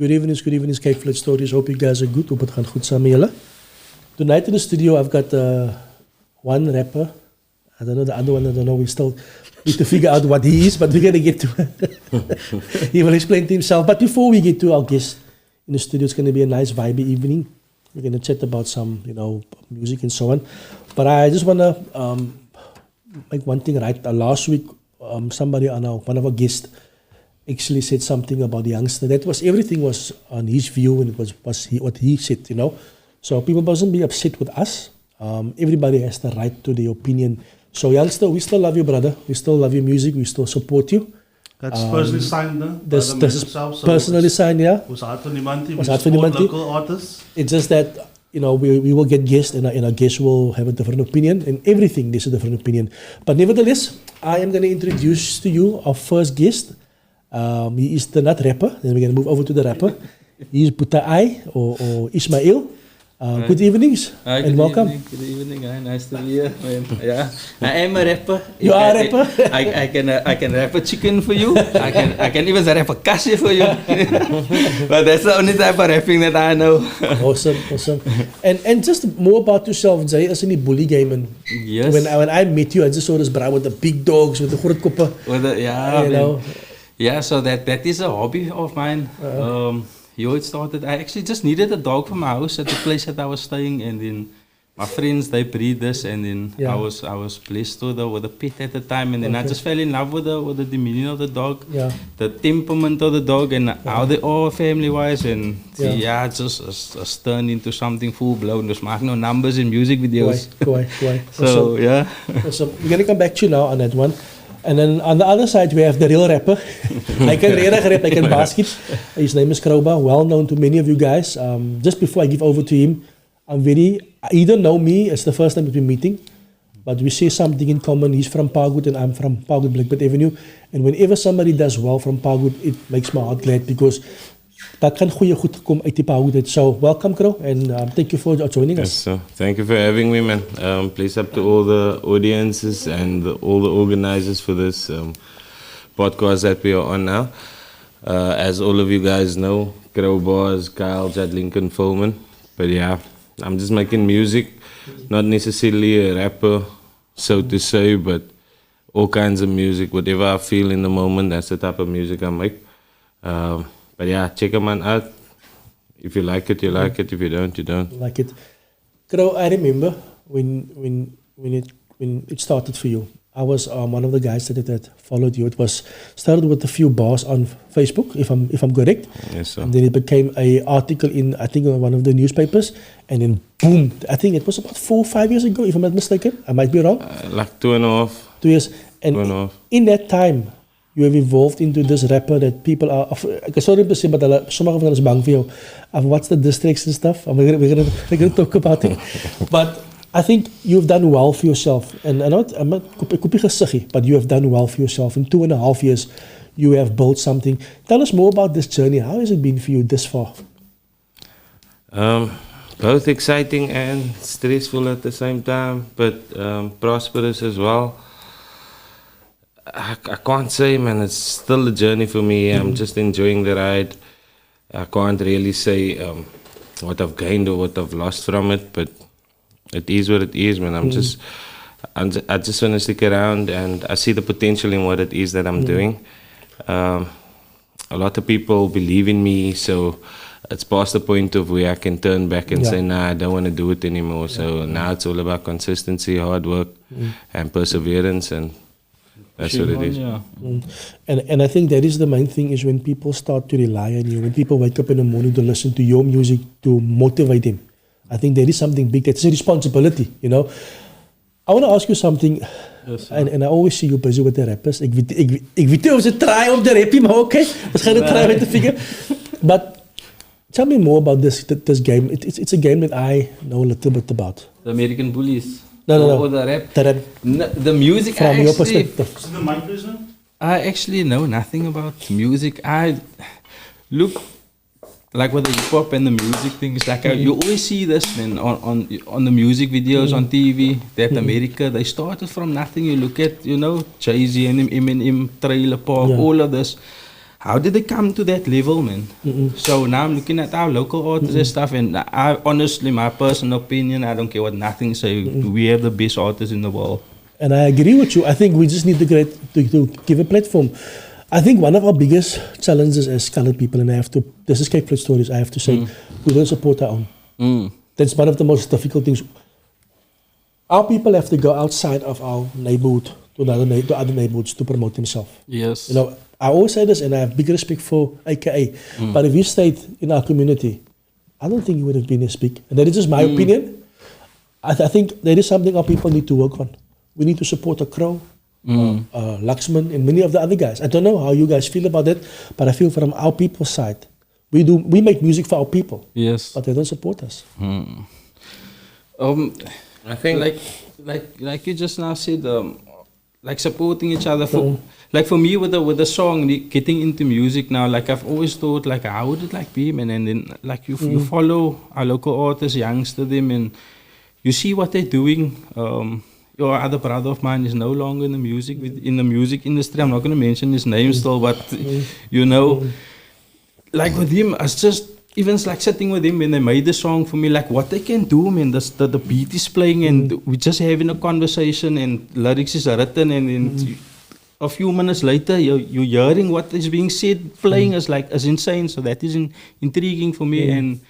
Good evening, Cape Flood Stories. Hope you guys are good. Hope het gaan goed samen met jullie. Tonight in the studio, I've got one rapper. I don't know the other one. I don't know. We still need to figure out what he is, but we're gonna get to. He will explain to himself. But before we get to our guest in the studio, it's gonna be a nice vibey evening. We're gonna chat about some, music and so on. But I just wanna make one thing right. Last week, somebody on one of our guests actually said something about the youngster. Everything was on his view, and it was what he said, So people mustn't be upset with us. Everybody has the right to their opinion. So youngster, we still love you, brother. We still love your music. We still support you. That's personally signed, no? This is personally signed, yeah. Was hard for Nimanti. Was hard for Nimanti. Local artists. It's just that, we will get guests, and our guests will have a different opinion, and everything there's a different opinion. But nevertheless, I am going to introduce to you our first guest. He is the not rapper. Then we're going to move over to the rapper. He is Putai or Ishmaeel. Good evenings and welcome. Good evening. Nice to be here. Yeah, I am a rapper. You are a rapper. I can rap a chicken for you. I can even rap a kassie for you. But that's the only type of rapping that I know. Awesome. And just more about yourself, Jay, as in the bully game. And yes. When I met you, I just saw this bra with the big dogs, with the groot koppe. Yeah, so that is a hobby of mine. It started, I actually just needed a dog for my house at the place that I was staying, and then my friends, they breed this, and then I was blessed with a pet at the time, and then I just fell in love with the demeanor of the dog, the temperament of the dog, and how they are family-wise, and it just turned into something full-blown. There's no numbers in music videos. Quite. So, yeah. So we're going to come back to you now on that one. And then on the other side, we have the real rapper. I can basket. His name is Krobarz, well known to many of you guys. Just before I give over to him, you don't know me, it's the first time we've been meeting, but we share something in common. He's from Parkwood and I'm from Parkwood, Blackbird Avenue. And whenever somebody does well from Parkwood, it makes my heart glad because that kan goeie goed kom uit die Parkwood. So welcome, Kro, and thank you for joining us. So thank you for having me, man. Please up to all the audiences and all the organizers for this podcast that we are on now. As all of you guys know, Krobarz, Kyle, Jad Lincoln, Foreman. But yeah, I'm just making music, not necessarily a rapper, so to say, but all kinds of music, whatever I feel in the moment, that's the type of music I make. But yeah, check them out. If you like it, you like it. If you don't, you don't. Like it. Kro, I remember when it started for you. I was one of the guys that followed you. It was started with a few bars on Facebook, if I'm correct. Yes, sir. And then it became an article in, I think, one of the newspapers. And then boom, I think it was about 4 or 5 years ago, if I'm not mistaken. I might be wrong. Like 2.5. 2 years. And in that time, you have evolved into this rapper that people are, sorry to say, but sommige van hulle is bang vir jou. What's the districts and stuff? We're gonna talk about it. But I think you've done well for yourself. And I'm not but you have done well for yourself. In 2.5 years, you have built something. Tell us more about this journey. How has it been for you this far? Both exciting and stressful at the same time, but prosperous as well. I can't say, man, it's still a journey for me. I'm just enjoying the ride. I can't really say what I've gained or what I've lost from it, but it is what it is, man. I just want to stick around, and I see the potential in what it is that I'm doing. A lot of people believe in me, so it's past the point of where I can turn back and say, nah, I don't want to do it anymore. So now it's all about consistency, hard work, and perseverance, and that's what it is. Yeah. And I think that is the main thing, is when people start to rely on you, when people wake up in the morning to listen to your music to motivate them. I think there is something big. That's a responsibility, I want to ask you something. Yes, and I always see you busy with the rappers. Ik weet niet of ze try om te rappen, maar okay. We gaan het try met de figure. But tell me more about this game. It's a game that I know a little bit about. The American Bullies. No. Or the rap. The rap. The music. From your perspective. Is it the mic business? I actually know nothing about music. I look like with the hip hop and the music things. Like you always see this, man, on the music videos on TV. That America, they started from nothing. You look at, Jay-Z and Eminem, Trailer Park, all of this. how did they come to that level, man? So now I'm looking at our local artists and stuff, and I honestly, my personal opinion, I don't care what nothing say. We have the best artists in the world. And I agree with you. I think we just need to give a platform. I think one of our biggest challenges as colored people, and this is Cape Flats Stories, I have to say, we don't support our own. That's one of the most difficult things. Our people have to go outside of our neighborhood to other neighborhoods to promote themselves. Yes. You know, I always say this, and I have big respect for AKA. But if you stayed in our community, I don't think you would have been as big. And that is just my opinion. I think there is something our people need to work on. We need to support the Kro, Luxman, and many of the other guys. I don't know how you guys feel about that, but I feel from our people's side, we make music for our people. Yes. But they don't support us. I think like you just now said, like supporting each other for me with the song, getting into music now, like I've always thought, like how would it like be, man? And then like you follow our local artists, youngster them, and you see what they're doing. Your other brother of mine is no longer in the music industry. I'm not going to mention his name still, but you know, like with him, I just even like sitting with him when they made the song for me, like what they can do, man. The beat is playing and we're just having a conversation and lyrics is written, and then a few minutes later you're hearing what is being said, playing is insane. So that is intriguing for me. And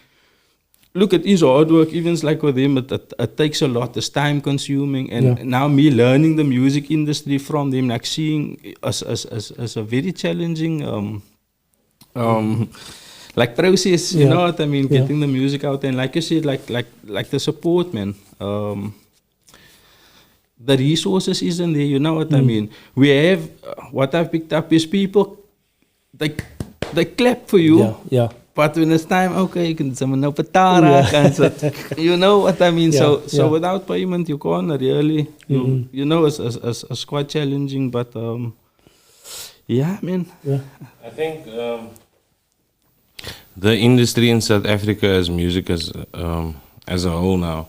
look, it is hard work, even like with him, it takes a lot, it's time consuming, and now me learning the music industry from them, like seeing as a very challenging like process, you know what I mean, getting the music out there. And like you said, like the support, man. The resources isn't there, you know what I mean. We have what I've picked up is people, they clap for you. But when it's time, okay, you can someone know patara, you know what I mean. So without payment, you can't really. You know, it's quite challenging. But yeah, man. I think the industry in South Africa as music as a whole now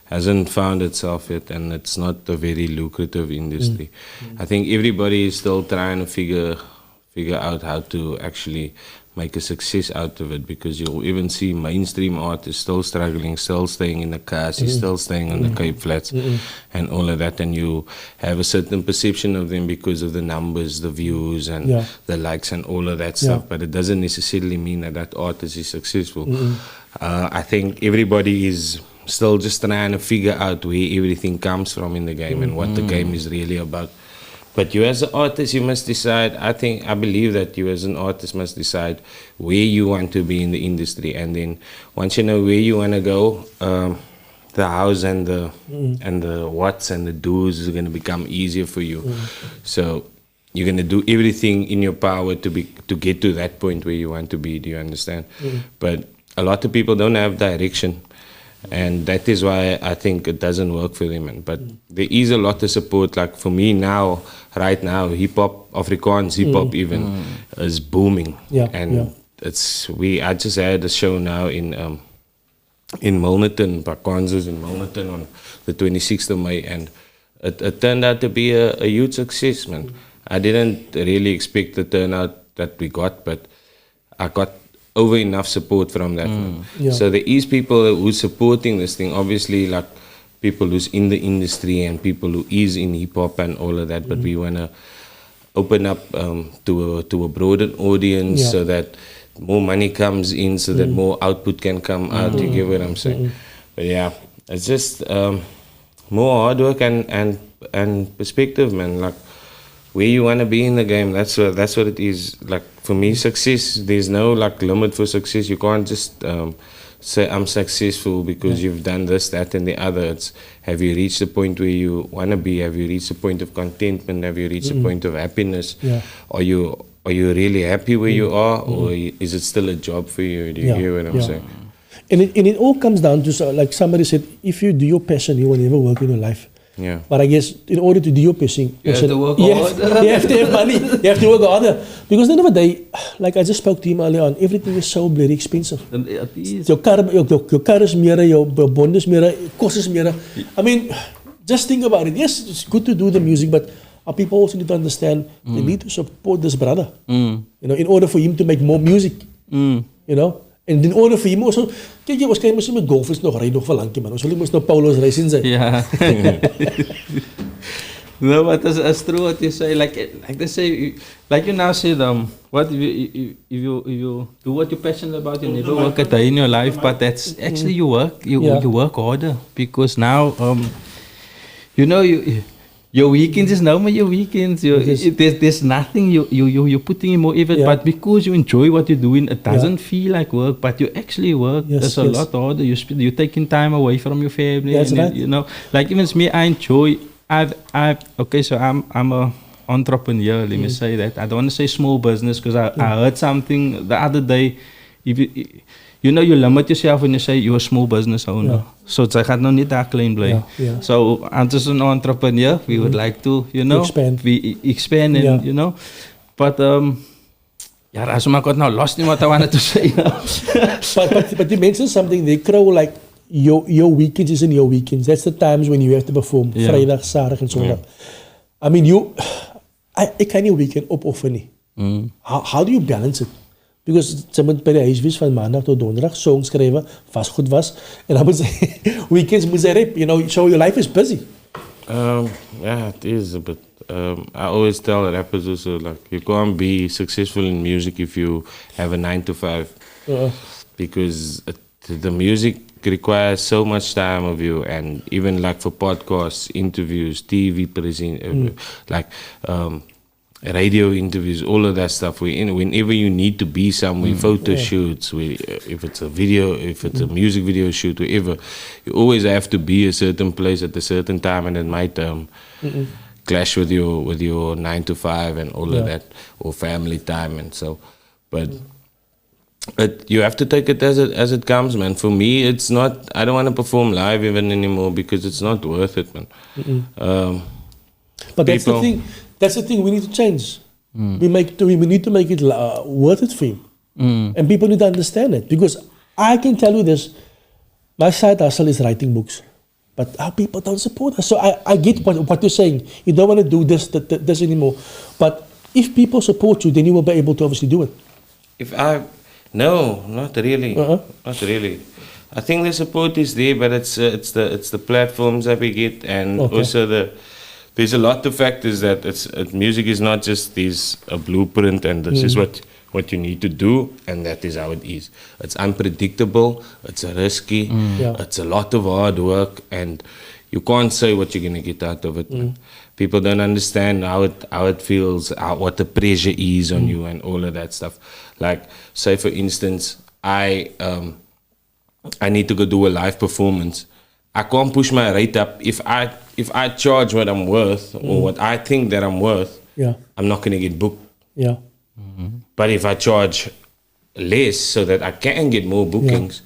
hasn't found itself yet, and it's not a very lucrative industry. I think everybody is still trying to figure out how to actually make a success out of it, because you'll even see mainstream artists still struggling, still staying in the cars, still staying on the Cape Flats and all of that, and you have a certain perception of them because of the numbers, the views and the likes and all of that stuff, but it doesn't necessarily mean that artist is successful. I think everybody is still just trying to figure out where everything comes from in the game and what the game is really about. But you as an artist, you must decide. I believe that you as an artist must decide where you want to be in the industry, and then once you know where you want to go, the hows and the whats and the do's is going to become easier for you. So you're going to do everything in your power to get to that point where you want to be. Do you understand? But a lot of people don't have direction. And that is why I think it doesn't work for them. But there is a lot of support. Like for me now, right now, hip-hop, Afrikaans hip-hop even, is booming. I just had a show now in Milnerton, Pakwanzas in Milnerton on the 26th of May. And it turned out to be a huge success, man. I didn't really expect the turnout that we got, but I got over enough support from that. So there is people who's supporting this thing, obviously, like people who's in the industry and people who is in hip-hop and all of that, but we want to open up to a broader audience so that more money comes in, so that more output can come out. You get what I'm saying? But yeah, it's just more hard work and perspective, man. Like where you want to be in the game, that's what it is. Like for me, success, there's no like limit for success. You can't just say I'm successful because you've done this, that and the other. It's, have you reached the point where you want to be? Have you reached the point of contentment? Have you reached the point of happiness? Are you really happy where you are, or is it still a job for you? Do you hear what I'm saying? And it all comes down to, like somebody said, if you do your passion, you will never work in your life. Yeah. But I guess in order to do your passion, you have to work harder. You have to have money. You have to work harder. Because at the end of the day, like I just spoke to him earlier on, everything is so bloody expensive. Your car is meer, your bond is meer, cost is meer. I mean, just think about it. Yes, it's good to do the music, but And people also need to understand they need to support this brother. Mm. You know, in order for him to make more music. Mm. You know? And in order for him also, kijk jy, waarskynlik moes hy met golfers nog ry nog vir lankie man. Ons wil nie moes nou Paulo's ry sien sy. Yeah. No, but that's true what you say. Like they say, like you now said, what if you do what you're passionate about, you never work a day in your life, but that's actually you work harder because now, you know, your weekends is no more your weekends. There's nothing you're putting in more effort, but because you enjoy what you're doing, it doesn't feel like work, but you actually work. It's a lot harder. You're taking time away from your family. That's right. You know, like even me, I enjoy. Okay, so I'm a entrepreneur. Let me say that. I don't want to say small business because I heard something the other day. If you know, you limit yourself when you say you're a small business owner. So it's like I don't need that claim blame. So I'm just an entrepreneur. We would like to, you know, expand and you know, but yeah, that's my God. Now lost in what I wanted to say. but you mentioned something. They crow like. Your weekends isn't your weekends. That's the times when you have to perform. Vrijdag, Saturdag en Zondag. I mean, ik kan je weekend opofferen niet. How do you balance it? Because ze moet bij de huiswees van maandag tot donderdag songs schrijven, vast goed was. En dan moet ze weekends moet ze rap. You know, so your life is busy. Yeah, it is. But I always tell rappers also, like, you can't be successful in music if you have a 9 to 5. Because the music requires so much time of you, and even like for podcasts, interviews, TV like radio interviews, all of that stuff. Whenever you need to be somewhere, photo shoots, if it's a video, if it's a music video shoot, whatever, you always have to be a certain place at a certain time, and it might clash with your 9 to 5 and all of that, or family time, and so, but. You have to take it as it comes, man. For me, it's not. I don't want to perform live even anymore because it's not worth it, man. But that's the thing. That's the thing. We need to change. We need to make it worth it for you, and people need to understand it. Because I can tell you this: my side hustle is writing books, but our people don't support us. So I get what you're saying. You don't want to do this anymore. But if people support you, then you will be able to obviously do it. No, not really. Not really. I think the support is there, but it's the platforms that we get, and also there's a lot of factors that music is not just a blueprint, and this is what you need to do, and that is how it is. It's unpredictable. It's risky. It's a lot of hard work, and you can't say what you're gonna get out of it. People don't understand how it feels, what the pressure is on you, and all of that stuff. Like, say for instance, I need to go do a live performance. I can't push my rate up if I charge what I'm worth or what I think that I'm worth. I'm not gonna get booked. But if I charge less so that I can get more bookings,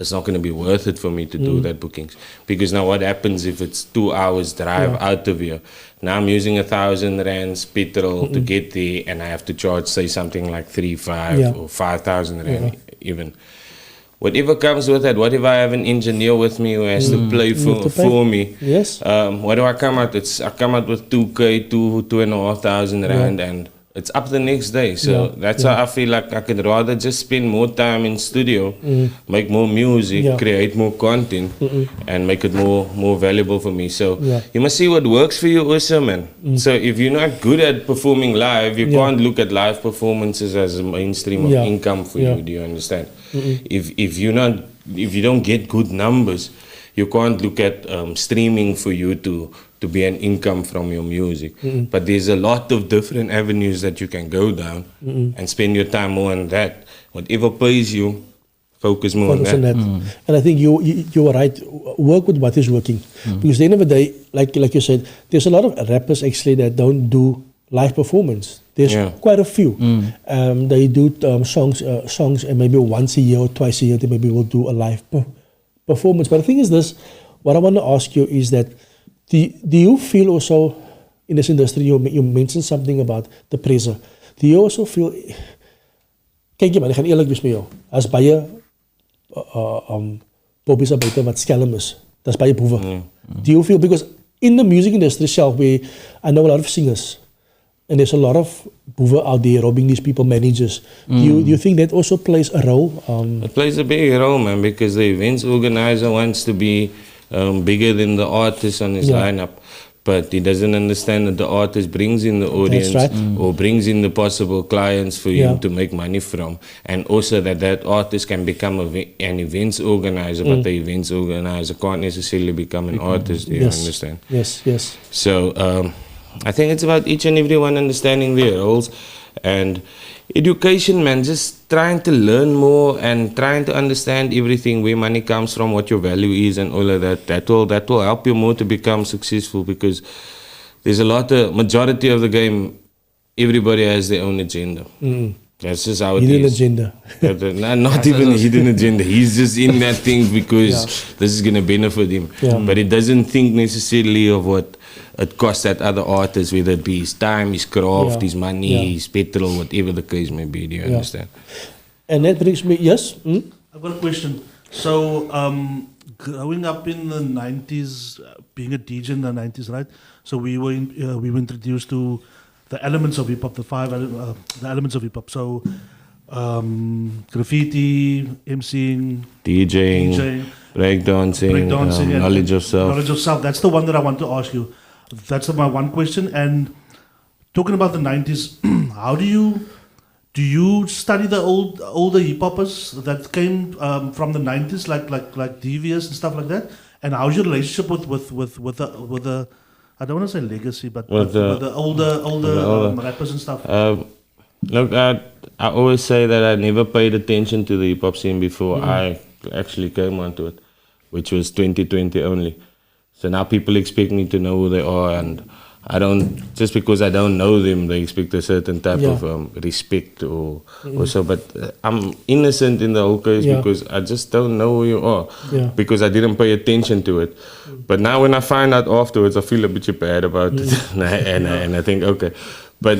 it's not going to be worth it for me to do that bookings. Because now what happens if it's 2 hours drive out of here? Now I'm using 1,000 rands petrol to get there, and I have to charge, say, something like 3,500 or 5,000 rand even. Whatever comes with that, what if I have an engineer with me who has to play for me? Yes. What do I come out? I come out with 2,000, 2,500 rand, and it's up the next day. So that's how I feel like I could rather just spend more time in studio, make more music, create more content, and make it more valuable for me. So you must see what works for you also, man. So if you're not good at performing live, you can't look at live performances as a mainstream of income for you. Do you understand? If you don't get good numbers, you can't look at streaming for you to be an income from your music. But there's a lot of different avenues that you can go down and spend your time more on that. Whatever pays you, focus more on that. And I think you are right. Work with what is working. Because at the end of the day, like you said, there's a lot of rappers actually that don't do live performance. There's quite a few. They do songs and maybe once a year or twice a year they maybe will do a live performance. But the thing is this, what I want to ask you is that do you feel also in this industry, you mentioned something about the pressure. Do you also feel, kijk je man, ik ga eerlijk wees met jou. As baie bobbies buiten wat skelm is. Dat is baie boewe. Do you feel, because in the music industry itself, where I know a lot of singers, and there's a lot of boeven out there robbing these people, managers. Do you think that also plays a role? It plays a big role, man, because the events organizer wants to be bigger than the artist on his lineup. But he doesn't understand that the artist brings in the audience or brings in the possible clients for him to make money from. And also that artist can become an events organizer, but the events organizer can't necessarily become an artist. Do you understand? Yes. So I think it's about each and everyone understanding their roles. And education, man, just trying to learn more and trying to understand everything, where money comes from, what your value is and all of that. That will help you more to become successful, because there's majority of the game, everybody has their own agenda. That's just how it hidden is. agenda. Not even a hidden agenda. He's just in that thing because this is going to benefit him. But he doesn't think necessarily of what it costs that other artist, whether it be his time, his craft, his money, his petrol, whatever the case may be. Do you understand? And that brings me, yes? I've got a question. So, growing up in the 90s, being a DJ in the 90s, right? So we were introduced to the elements of hip hop, the elements of hip hop. So, graffiti, MCing, DJing, breakdancing, knowledge of self. Knowledge of self. That's the one that I want to ask you. That's my one question. And talking about the 90s, how do you study the older hip hoppers that came from the 90s, like Devious and stuff like that? And how's your relationship with the I don't want to say legacy, but with the older rappers and stuff? Look, I always say that I never paid attention to the hip hop scene before I actually came onto it, which was 2020 only. So now people expect me to know who they are, and I don't, just because I don't know them, they expect a certain type of respect or so. But I'm innocent in the whole case because I just don't know who you are because I didn't pay attention to it. But now when I find out afterwards, I feel a bit bad about it, and I think, okay. But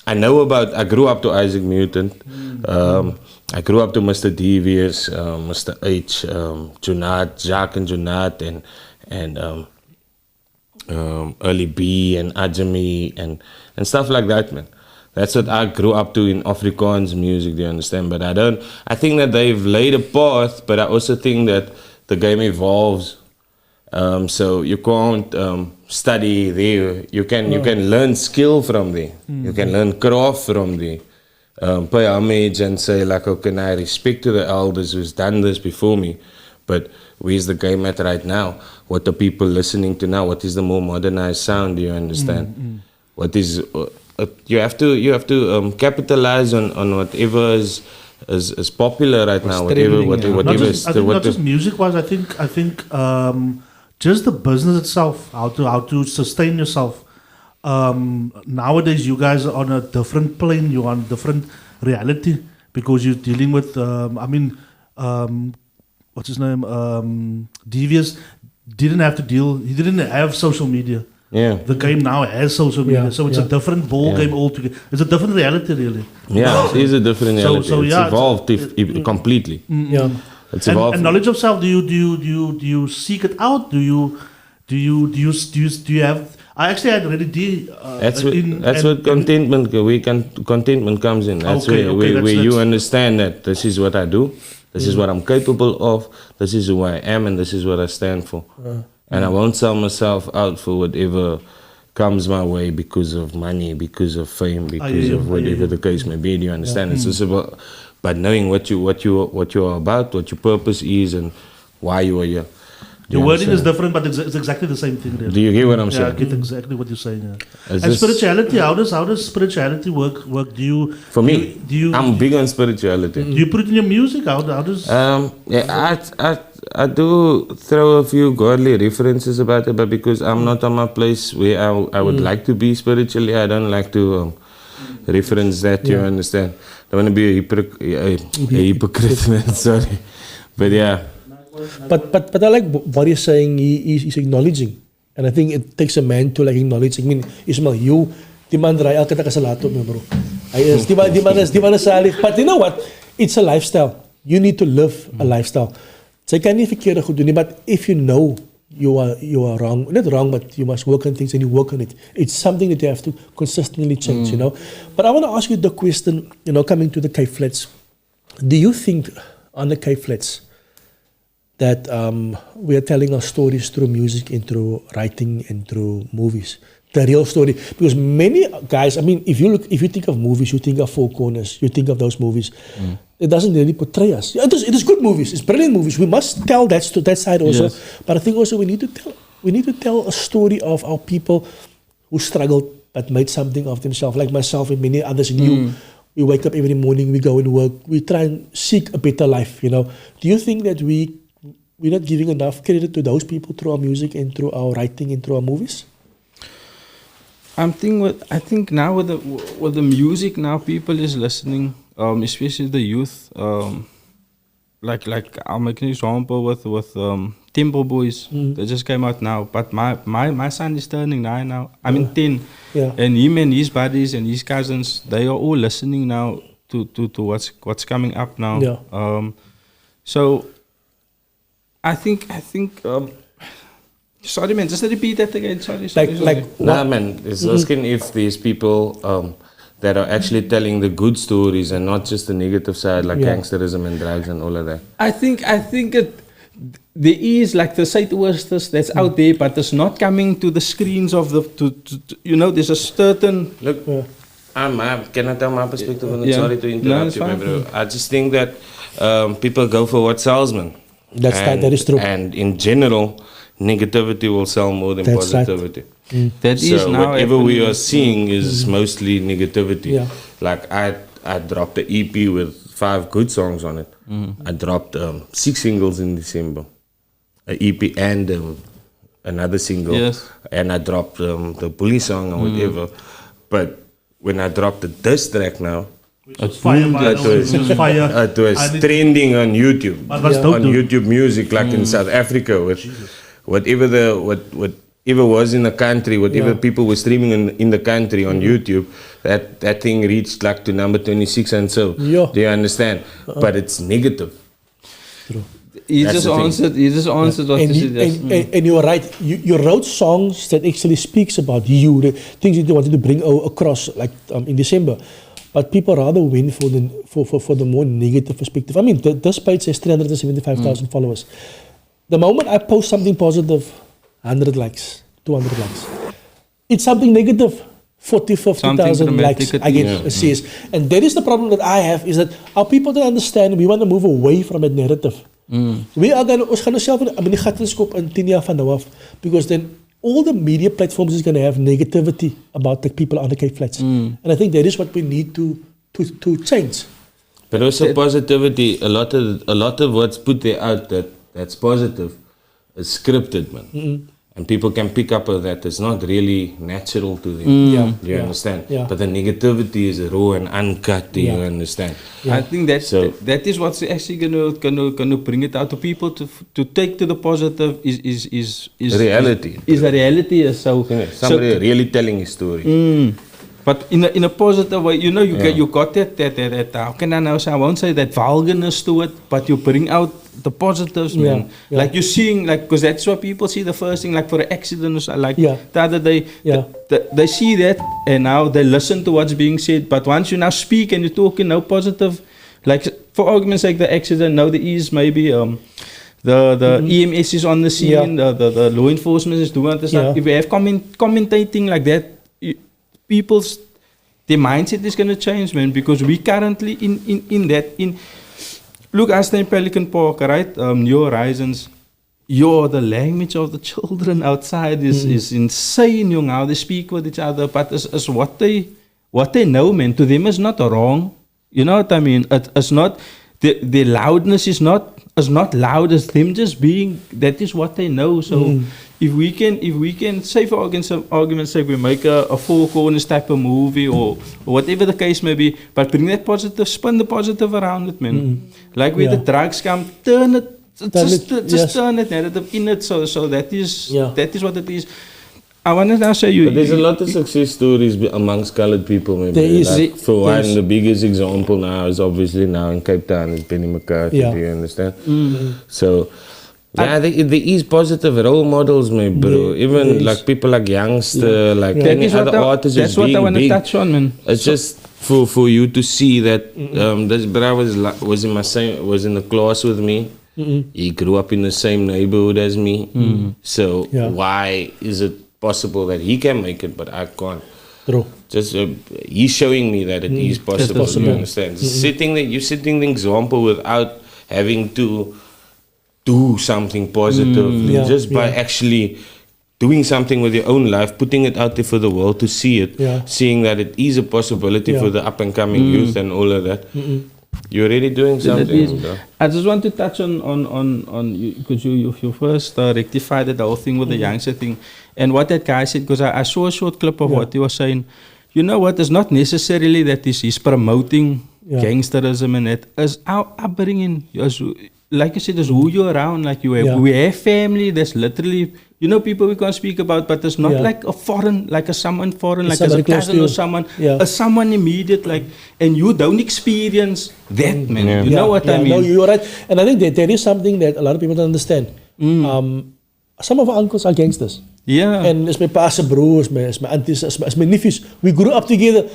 I grew up to Isaac Mutant. I grew up to Mr. Devious, Mr. H, Junat, Jacques and Junat, and Early B and Ajami and stuff like that, man. That's what I grew up to in Afrikaans music, do you understand? But I think that they've laid a path, but I also think that the game evolves. So you can't study there. You can learn skill from there. You can learn craft from there. Pay homage and say, like, okay, I respect to the elders who's done this before me. But where's the game at right now? What are people listening to now? What is the more modernized sound? Do you understand? What is you have to capitalize on whatever is popular right now. Whatever is not just music wise. I think just the business itself, how to sustain yourself. Nowadays, you guys are on a different plane. You're on a different reality because you're dealing with. What's his name? Devious didn't have to deal. He didn't have social media. Yeah. The game now has social media, so it's a different ball game altogether. It's a different reality, really. Yeah, it is a different reality. So it's evolved completely. Yeah. It's evolved. And knowledge of self. Do you seek it out? Do you have? I actually had already. That's what contentment. Contentment comes in. That's where you understand that this is what I do. This is what I'm capable of. This is who I am, and this is what I stand for. And I won't sell myself out for whatever comes my way because of money, because of fame, because of whatever the case may be. Do you understand? It's just about knowing what you are about, what your purpose is, and why you are here. The wording is different, but it's exactly the same thing. Really. Do you hear what I'm saying? Yeah, I get exactly what you're saying. Yeah. And spirituality, how does spirituality work? I'm big on spirituality. Do you put it in your music? How does? I do throw a few godly references about it, but because I'm not on my place where I would like to be spiritually, I don't like to reference that. You understand? I don't want to be a hypocrite, man. Sorry, but yeah. But I like what he's saying. He's acknowledging, and I think it takes a man to like acknowledge. I mean, Ishmael, die man draai elke dag as 'n lato, bro. Hy is die man is salig. But you know what? It's a lifestyle. You need to live a lifestyle. Jy kan nie verkeerde goed doen nie, but if you know you are wrong. Not wrong, but you must work on things and you work on it. It's something that you have to consistently change, you know. But I want to ask you the question, you know, coming to the Cape Flats. Do you think on the Cape Flats that we are telling our stories through music and through writing and through movies? The real story, because many guys, I mean, if you think of movies, you think of Four Corners, you think of those movies. It doesn't really portray us. It is good movies. It's brilliant movies. We must tell that side also. Yes. But I think also we need to tell a story of our people who struggled but made something of themselves, like myself and many others in you. We wake up every morning, we go and work, we try and seek a better life. You know, do you think that we're not giving enough credit to those people through our music and through our writing and through our movies? I think now with the music now, people is listening, especially the youth. Like I'll make an example with Temple Boys. They just came out now. But my son is turning 9 now. I mean 10. Yeah. And him and his buddies and his cousins, they are all listening now to what's coming up now. Yeah. So I think. Sorry, man. Just repeat that again. Sorry. Nah, man. It's asking if these people that are actually telling the good stories and not just the negative side, like gangsterism and drugs and all of that. I think there is like the Suidooster's that's out there, but it's not coming to the screens of you know. There's a certain look. Can I tell my perspective on it? Sorry to interrupt you, bro. I just think that people go for what sells, man. That is true. And in general, negativity will sell more than positivity. Right. That so is now whatever we are seeing is mostly negativity. Yeah. Like I dropped an EP with 5 good songs on it. I dropped 6 singles in December, an EP and another single. Yes. And I dropped the Bully song or whatever. But when I dropped the diss track now, it was fire. It was trending on YouTube. YouTube Music, like in South Africa with whatever was in the country, whatever people were streaming in the country on YouTube, that thing reached like to number 26 and so. Do you understand? But it's negative. True. He just answered what you said. And you are right. You wrote songs that actually speaks about you, the things that you wanted to bring across, like in December. But people rather win for the more negative perspective. I mean, this page says 375,000 followers. The moment I post something positive, 100 likes, 200 likes. It's something negative, 40, 50,000 likes. I get says. And that is the problem that I have, is that our people don't understand. We want to move away from that narrative. We are going to self in 10 years van nou af, because then all the media platforms is going to have negativity about the people on the Cape Flats. And I think that is what we need to change. But also positivity, a lot of what's put there out that's positive is scripted, man. And people can pick up on that. It's not really natural to them. Do you understand? Yeah. But the negativity is raw and uncut. Do you understand? I think that is what's actually gonna bring it out to people to take to the positive is reality. Is the reality. Somebody really telling his story. But in a positive way, you know, you got that how can I now say, I won't say that vulgarness to it, but you bring out the positives, man. Yeah. Like you're seeing, like, because that's what people see the first thing, like for an accident, like the other day, they see that and now they listen to what's being said. But once you now speak and you're talking now positive, like for argument's sake, the accident, now there is maybe the EMS is on the scene, the law enforcement is doing this stuff. If we have commentating like that, their mindset is going to change, man, because we currently in that look, I stay in Pelican Park, right? New Horizons. The language of the children outside is insane, young, how they speak with each other, but it's what they know, man. To them it's not wrong. You know what I mean? It's not their loudness is not loud, as them just being, that is what they know. So if we can say, for argument's sake, we make a Four Corners type of movie or whatever the case may be, but bring that positive, spin the positive around it, man. Like where the drugs come, turn it, turn it narrative in it. So that is what it is. I want to now say but there's a lot of success stories amongst colored people. Maybe there is. Like, for one, the biggest example now is obviously now in Cape Town is Benny McCarthy. Do you understand? So Yeah, there is positive role models, my bro. Even like people like Youngster, like any other artists That's is what I being want to big. touch on, man. It's just for you to see that this brother was in the class with me. He grew up in the same neighborhood as me. So why is it possible that he can make it but I can't? True. Just he's showing me that it is possible. You understand? You're setting the example without having to do something positive. Just by actually doing something with your own life, putting it out there for the world to see it, seeing that it is a possibility for the up and coming youth and all of that. You're already doing something. I just want to touch on because you first rectified the whole thing with the youngster thing, and what that guy said, because I saw a short clip of what he was saying. You know what? It's not necessarily that he's promoting gangsterism, and that is our upbringing. Like you said, is who you're around. Like we have family. There's literally, people we can't speak about, but it's not like a foreign, like someone foreign, like as a cousin or someone, someone immediate, like, and you don't experience that, man. You know what I mean? No, you're right. And I think that there is something that a lot of people don't understand. Some of our uncles are gangsters. Yeah. And it's my pa's broers, it's my aunties, it's my nephews. We grew up together.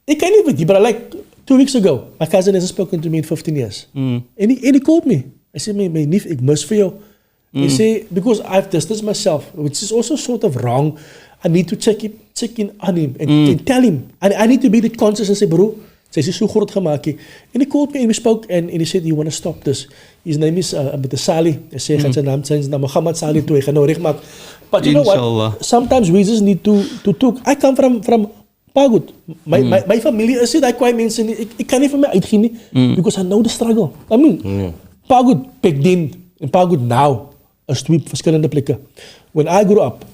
I can't even with you, but like 2 weeks ago, my cousin hasn't spoken to me in 15 years. And he called me. I said, my neef, ik mis vir jou. He said, because I've distanced myself, which is also sort of wrong. I need to check in on him and tell him. And I need to be the conscious and say, bro, sy is so groot gemaak. And he called me and we spoke and he said, you want to stop this. His name is Sali. Hy sê, gaan sy naam change na Muhammad Sali toe. Hy gaan nou recht maak. But you know what? Sometimes we just need to talk. I come from Pagod. My family is it, I quite mention it. I can't even uitgeen because I know the struggle. I mean, Pagod back then and Pagod now is twee verschillende plekke. When I grew up,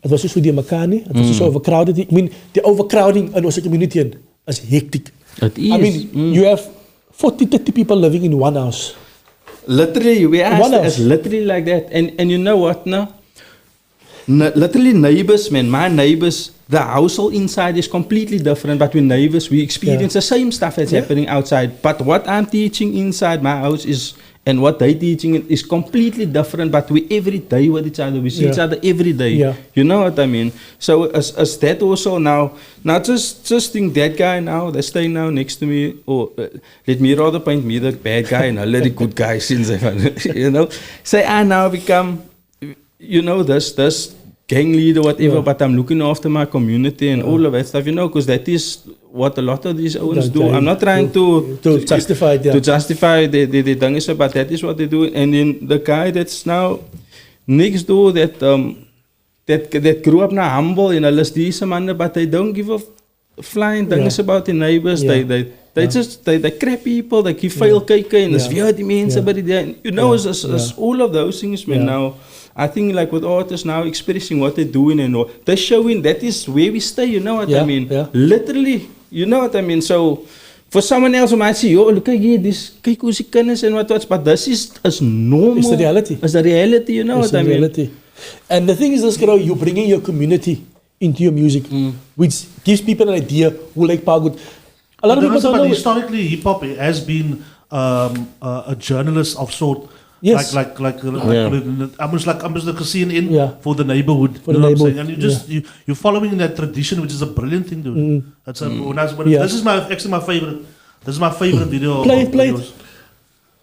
het was so die mekaar nie. Het was so overcrowded. I mean, the overcrowding in our community is hectic. It is. I mean, you have 40, 30 people living in one house. Literally, it's literally like that. And you know what now? Literally neighbors, man, my neighbors, the household inside is completely different, but with neighbors, we experience the same stuff that's happening outside. But what I'm teaching inside my house is, and what they teaching is completely different, but we every day with each other, we see each other every day. Yeah. You know what I mean? So as that also now just think that guy now, they're staying now next to me, or let me rather paint me the bad guy and let the good guy since say I now become, this gang leader, whatever, but I'm looking after my community and all of that stuff, because that is what a lot of these owners do. I'm not trying to justify the thing, but that is what they do. And then the guy that's now next door that grew up now humble in a list these man, but they don't give a flying things about the neighbors. They crap people, they give fail cake and it's weird mense by die. It's all of those things, man. Now I think like with artists now expressing what they're doing and all, they're showing that is where we stay, you know what I mean? Yeah. Literally, you know what I mean? So for someone else who might say, oh, look at this, kyk hoe sy kinders and what, but this is normal. It's the reality. It's the reality, you know what I mean? Reality. And the thing is this, you're bringing your community into your music, which gives people an idea who like Pagod. A lot of people don't know. Historically, hip-hop has been a journalist of sort. Yes. Like almost like a CNN for the neighborhood. For the neighborhood. And you're following that tradition, which is a brilliant thing, dude. That's this is my favorite. This is my favorite video. Play it.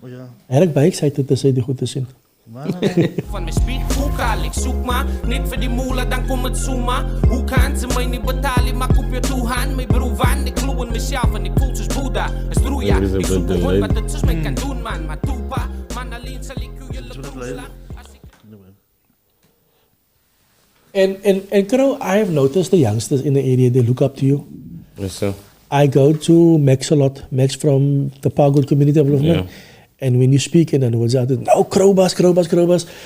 Oh yeah. Ek baie excited te sê die goed te sien. Van my speed, hoe kan ek soek maar net vir die moela dan kom het suma. Hoe kan ze my nie betaal maar koop jou toe hand my broer van ek glo in myself en ek voel soos Buddha. Is true ja. Ek soek gewoon wat dit soos my kan doen man, maar toe pa man alleen sal ek jou loop. And Kro, I have noticed the youngsters in the area, they look up to you. Yes, sir. I go to Max a lot, Max from the Pagod community development. And when you speak, and then it was out, no, Krobarz.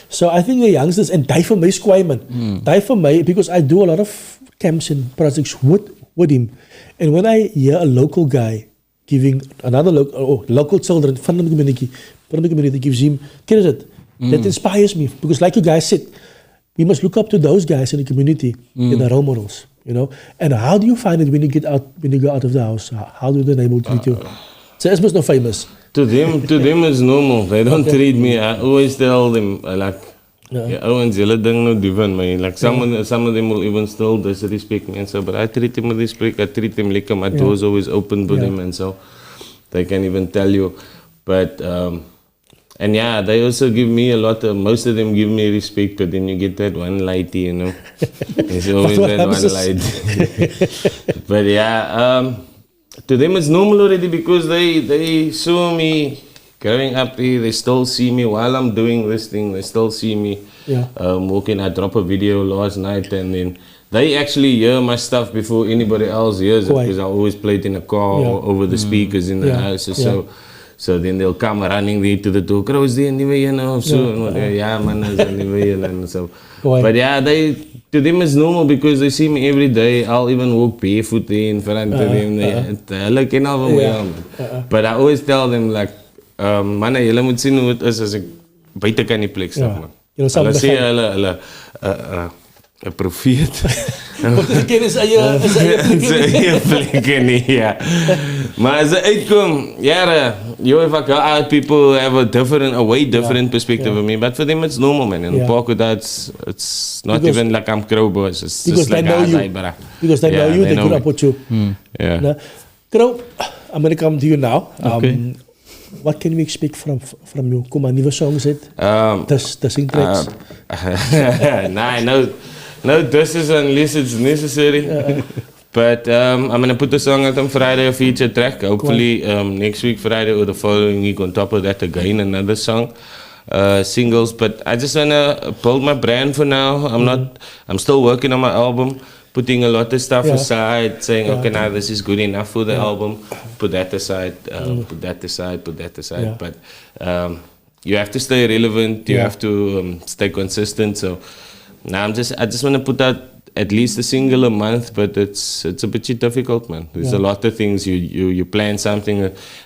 So I think the youngsters, and die for me is kwaai man. Die for me, because I do a lot of camps and projects with him. And when I hear a local guy giving another local children from the community gives him, that inspires me. Because like you guys said, we must look up to those guys in the community, in the role models, And how do you find it when you go out of the house? How do the neighborhood treat you? Sy is mos nou famous. To them it's normal. They don't treat me. I always tell them like, Owens, julle ding nou die van my. Like some of them will even still disrespect me and so, but I treat them with respect. I treat them like my door's always open for them and so they can even tell you. But and yeah, they also give me a lot of, most of them give me respect, but then you get that one lighty, you know. There's always that one light. But yeah, to them it's normal already because they saw me growing up here. They still see me while I'm doing this thing. They still see me walking. I dropped a video last night and then they actually hear my stuff before anybody else hears it because I always play it in a car or over the speakers in the house. So then they'll come running there to the door. Kro, is there anyway, you know? So, yeah, man, is anyway, and so. But yeah, to them it's normal because they see me every day. I'll even walk barefoot there in front of them. They look in over me. But I always tell them like, man, julle moet sien hoe het is as ek buite kan die plek stap, man. Hulle sê hulle 'n profeet. Ken is eie plek nie, ja. Maar as it uitkom, if I go out, people have a way different perspective of me. But for them, it's normal, man. In Parkway, it's not because, even like I'm Krobarz. It's just like because they know you, they grew up with you. Yeah. Kro, I'm going to come to you now. Okay. What can we expect from you? Kom maar, nieuwe songs uit. The sing tracks. No, this is unless it's necessary. But I'm going to put the song out on Friday, a feature track. Hopefully next week, Friday, or the following week, on top of that, again, another song. Singles. But I just want to build my brand for now. I'm still working on my album, putting a lot of stuff aside, saying, okay, now this is good enough for the album. Put that aside, put that aside. But you have to stay relevant. You have to stay consistent. So now I just want to put out at least a single a month, but it's a bit difficult, man. There's a lot of things. You plan something,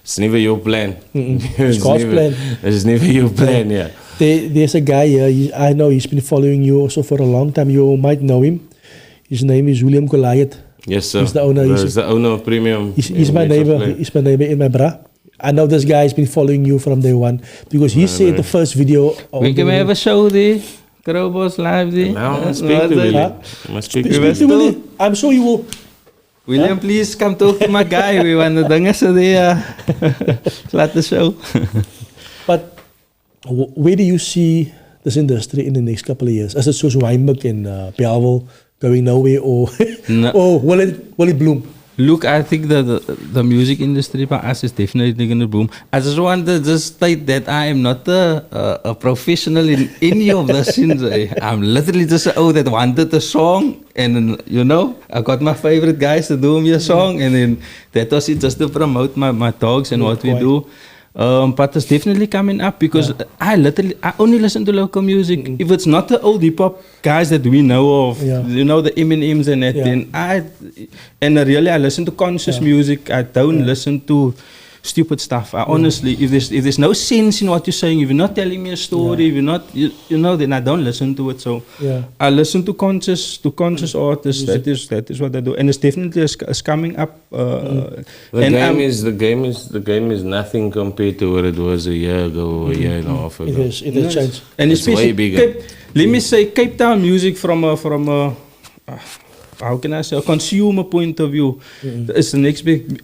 it's never your plan. It's God's plan. It's never your plan, There's a guy here, I know he's been following you also for a long time. You might know him. His name is William Goliath. Yes, sir. He's the owner. He's the owner of Premium. He's my neighbor. He's my neighbor in my bra. I know this guy has been following you from day one because he said the first video. We can have a show there. Krobarz live there. Now speak to William. Speak to William. I'm sure you will. William, please come talk to my guy. We want the dinges there. Laat the show. But where do you see this industry in the next couple of years? Is it soos Wynberg and Bellville going nowhere, or or will it bloom? Look, I think that the music industry for us is definitely going to boom. I just want to just state that I am not a professional in any of the scenes. I'm literally just that wanted a song, and I got my favorite guys to do me a song, and then that was it, just to promote my dogs and what we do. But it's definitely coming up because I only listen to local music. If it's not the old hip hop guys that we know of, the Eminems and that, then I listen to conscious music. I don't listen to stupid stuff. I honestly, if there's no sense in what you're saying, if you're not telling me a story, if you're not, then I don't listen to it. So I listen to conscious artists. That is what I do, and it's definitely it's coming up. The game is nothing compared to what it was a year ago or a year and a half ago. It has changed, and it's way bigger. Let me say, Cape Town music from a how can I say, a consumer point of view, is the next big.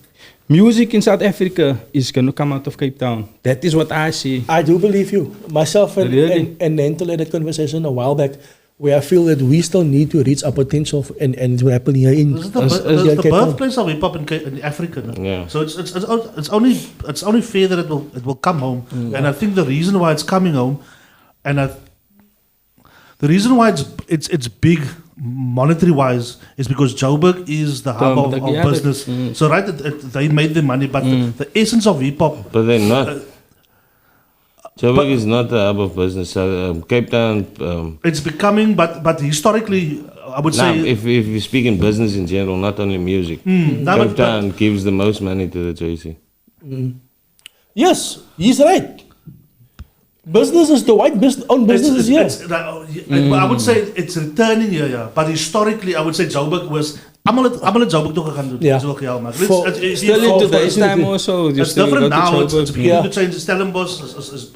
Music in South Africa is going to come out of Cape Town. That is what I see. I do believe you. Myself and Nantel had a conversation a while back where I feel that we still need to reach our potential and it will happen here in... This is the birthplace of hip-hop in Africa. No? Yeah. So it's only fair that it will come home. And I think the reason why it's coming home, and the reason why it's big monetary wise is because Joburg is the hub of business. So they made the money, but the essence of hip hop. But they're not. Joburg is not the hub of business. Cape Town. It's becoming, but historically, I would say. If you speak in business in general, not only music, Cape Town gives the most money to the JC. Yes, he's right. Business is the white business here. I would say it's returning here, but historically, I would say Joburg was Allemaal het Joburg toe gegaan doen. Ja. Dat is ook jou, maar Still in today's time also. It's different now. It's beginning to change. Stellenbosch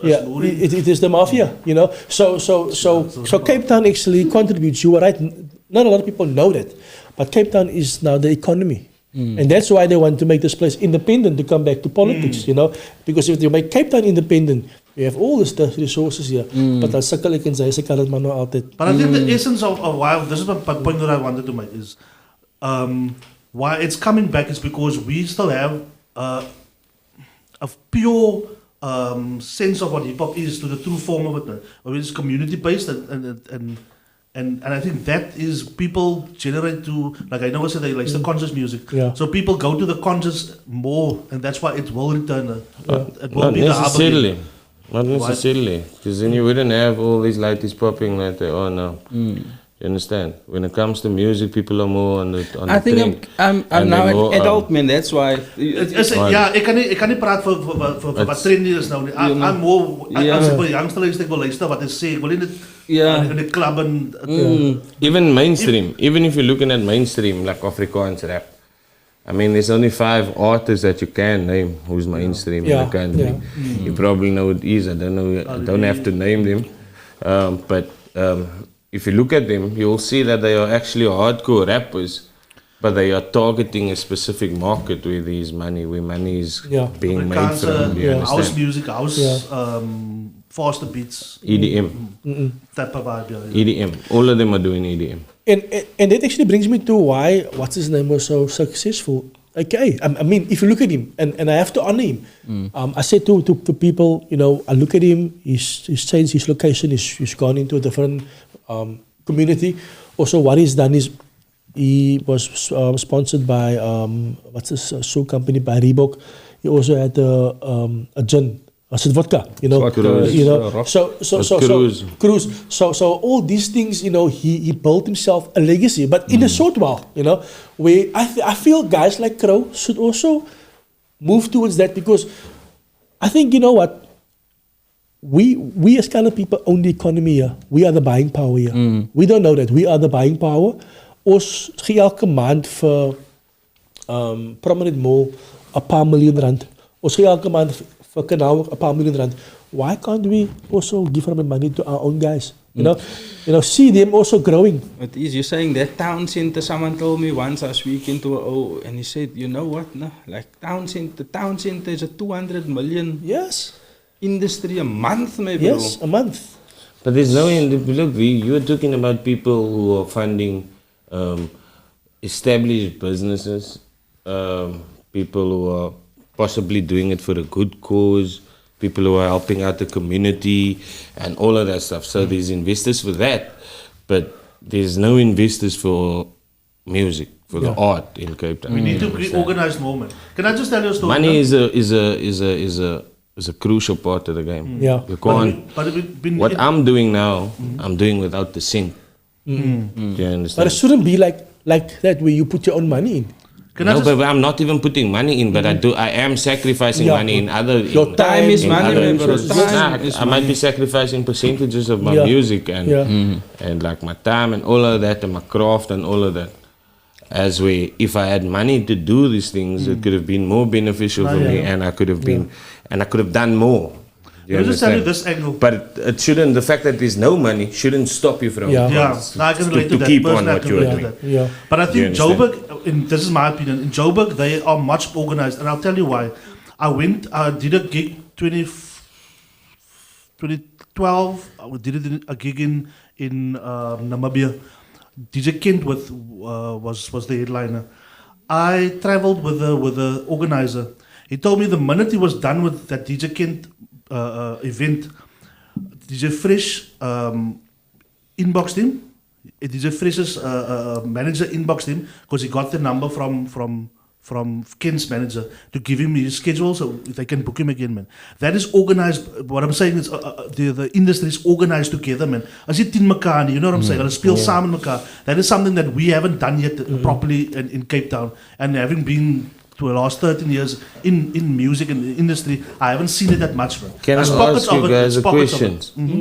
Yeah, it is the mafia, you know. So Cape Town actually contributes. You were right. Not a lot of people know that, but Cape Town is now the economy, and that's why they want to make this place independent to come back to politics, you know. Because if you make Cape Town independent, we have all the resources here. But dan sukkel ek en sy kan dit maar nou altyd. But I think the essence of why this is one point that I wanted to make is why it's coming back is because we still have a pure sense of what hip hop is to the true form of it. It's community based and I think that is people generate to, like I know I said they like the conscious music. Yeah. So people go to the conscious more, and that's why it will return. It will Not be the necessarily. Not necessarily. Because then you wouldn't have all these lighties popping like they are now. You understand? When it comes to music, people are more on the I think trend. I'm And now they're an more, adult man, that's why. Ja, ik kan niet praten voor wat trendy is nou. I'm more, als ik wil youngster luister, ik wil luisteren wat hij zegt. Ik wil in de club en... Even mainstream, even if you're looking at mainstream, like Afrikaans rap, I mean, there's only 5 artists that you can name who's mainstream in the country. You probably know it is. I don't know. I don't have to name them, but if you look at them, you'll see that they are actually hardcore rappers, but they are targeting a specific market where money is being made from. House music, faster beats, EDM, type of vibe. EDM. All of them are doing EDM. And that actually brings me to why what's his name was so successful. Okay, I mean, if you look at him, and I have to honor him. I said to people, you know, I look at him. He's changed his location. He's gone into a different community. Also, what he's done is he was sponsored by what's this shoe company by Reebok. He also had a gin. I said vodka, you know, cruise. So all these things, you know, he built himself a legacy, but in a short while, you know, where I feel guys like Kro should also move towards that, because I think, you know what, we as kind of people own the economy here. We are the buying power here. We don't know that. We are the buying power. Ons gee elke maand vir Prominent Mall a paar miljoen rand. Ons gee elke maand for Kanao a paar million rand. Why can't we also give our money to our own guys? You know, see them also growing. It is, you're saying that town center, someone told me once I was speaking to and he said, you know what, no, like the town center is a 200 million industry a month, maybe. Yes, a month. But there's no end. Look, you're talking about people who are funding established businesses, people who are possibly doing it for a good cause, people who are helping out the community and all of that stuff. So there's investors for that, but there's no investors for music, for the art in Cape Town. We need to organize more, man. Can I just tell you a story? Money is a crucial part of the game. Yeah. You can't. What I'm doing now, I'm doing without the cent. Do you understand? But it shouldn't be like that where you put your own money in. But I'm not even putting money in, but I am sacrificing money in other... Your time is money, I might be sacrificing percentages of my music and like my time and all of that and my craft and all of that. As if I had money to do these things, it could have been more beneficial for me, and I could have done more. Let me just tell you this angle. But it shouldn't. The fact that there's no money shouldn't stop you from I can relate to that. keep on what you're doing. But I think Joburg, this is my opinion, in Joburg they are much organized, and I'll tell you why. I did a gig 2012. I did a gig in Namibia. DJ Kent was the headliner. I traveled with the organizer. He told me the minute he was done with that DJ Kent event, DJ Fresh inboxed him. DJ Fresh's manager inboxed him because he got the number from Kent's manager to give him his schedule so they can book him again, man. That is organized. What I'm saying is the industry is organized together, man. As jy teen mekaar, you know what I'm saying? Hulle speel saam met mekaar. That is something that we haven't done yet properly in Cape Town. And having been to the last 13 years in music and the industry, I haven't seen it that much, man. Can I ask you guys a question?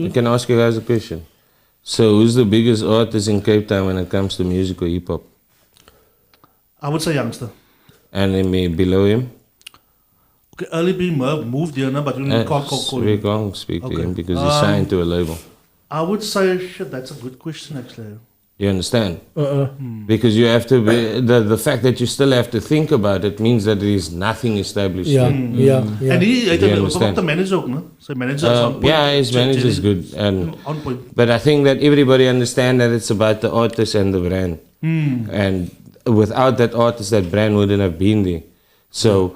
Can I ask you guys a question? So who's the biggest artist in Cape Town when it comes to music or hip-hop? I would say youngster. And then me below him. Okay, early B moved here, no, but you can't call We him. can't speak to Okay. him because he's signed to a label. I would say, shit, that's a good question actually. You understand? Because you have to be, the fact that you still have to think about it means that there is nothing established. Yeah, yet. yeah. And he You understand? the manager ook, no? So manager is on point. Yeah, his manager is good. And On point. but I think that everybody understand that it's about the artist and the brand. And without that artist, that brand wouldn't have been there. So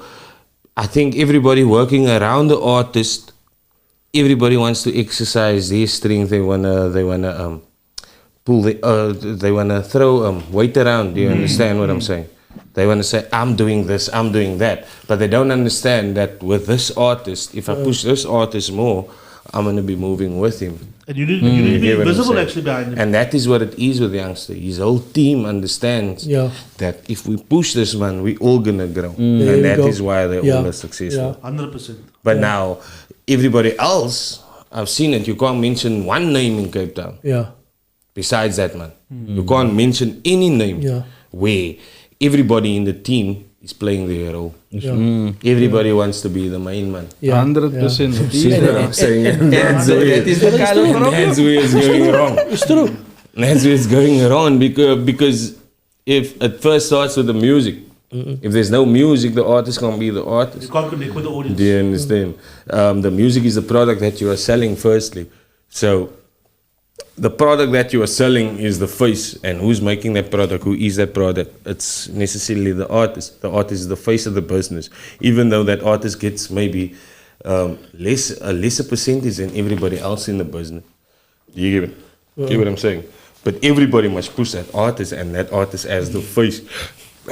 I think everybody working around the artist, everybody wants to exercise their strength. They wanna pull they wanna throw weight around. Do you understand what I'm saying? They wanna say, I'm doing this, I'm doing that. But they don't understand that with this artist, if I push this artist more, I'm gonna be moving with him. And you need to be get what I'm visible saying? actually behind him. And that is what it is with the youngster. His whole team understands that if we push this man, we all gonna grow. There And you that go. is why they're Yeah. all successful. 100%. But now, everybody else, I've seen it, you can't mention one name in Cape Town Yeah. besides that man. You can't mention any name where everybody in the team is playing their role. Everybody wants to be the main man. 100%. See what I'm saying? And that's That is the kind of problem. that's where it's going wrong. It's true. That's where it's going wrong because if it first starts with the music, if there's no music, the artist can't be the You artist. can't connect with the audience. Do you understand? The music is the product that you are selling firstly. So the product that you are selling is the face, and who's making that product? Who is that product? It's necessarily the artist. The artist is the face of the business, even though that artist gets maybe a lesser percentage than everybody else in the business. Do you get what I'm saying? But everybody must push that artist, and that artist as the face,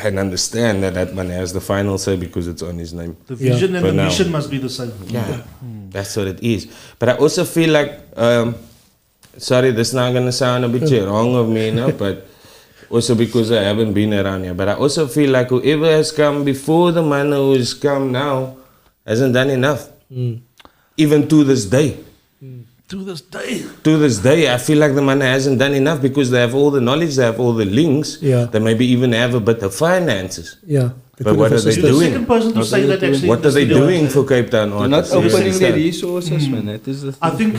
and understand that that man has the final say because it's on his name. The vision and But the now- mission must be the same. Yeah, that's what it is. But I also feel like, sorry, this is not going to sound a bit wrong of me, no? But also because I haven't been around here. But I also feel like whoever has come before the man who has come now hasn't done enough. Even to this day. To this day. To this day, I feel like the man hasn't done enough because they have all the knowledge, they have all the links, they maybe even have a bit of finances. Yeah. But what are they You're the doing? second person to say that actually. What in are the they studio. doing for Cape Town You're not artists? You opening the understand? resources, man. That is the thing. I think,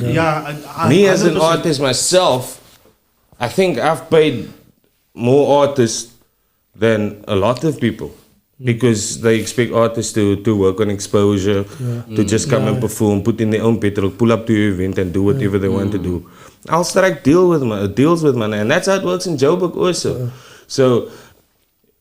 Me as an 100%. artist myself, I think I've paid more artists than a lot of people because they expect artists to work on exposure, to just come and perform, put in their own petrol, pull up to your event and do whatever they want to do. I'll strike deals with money, and that's how it works in Joburg also. So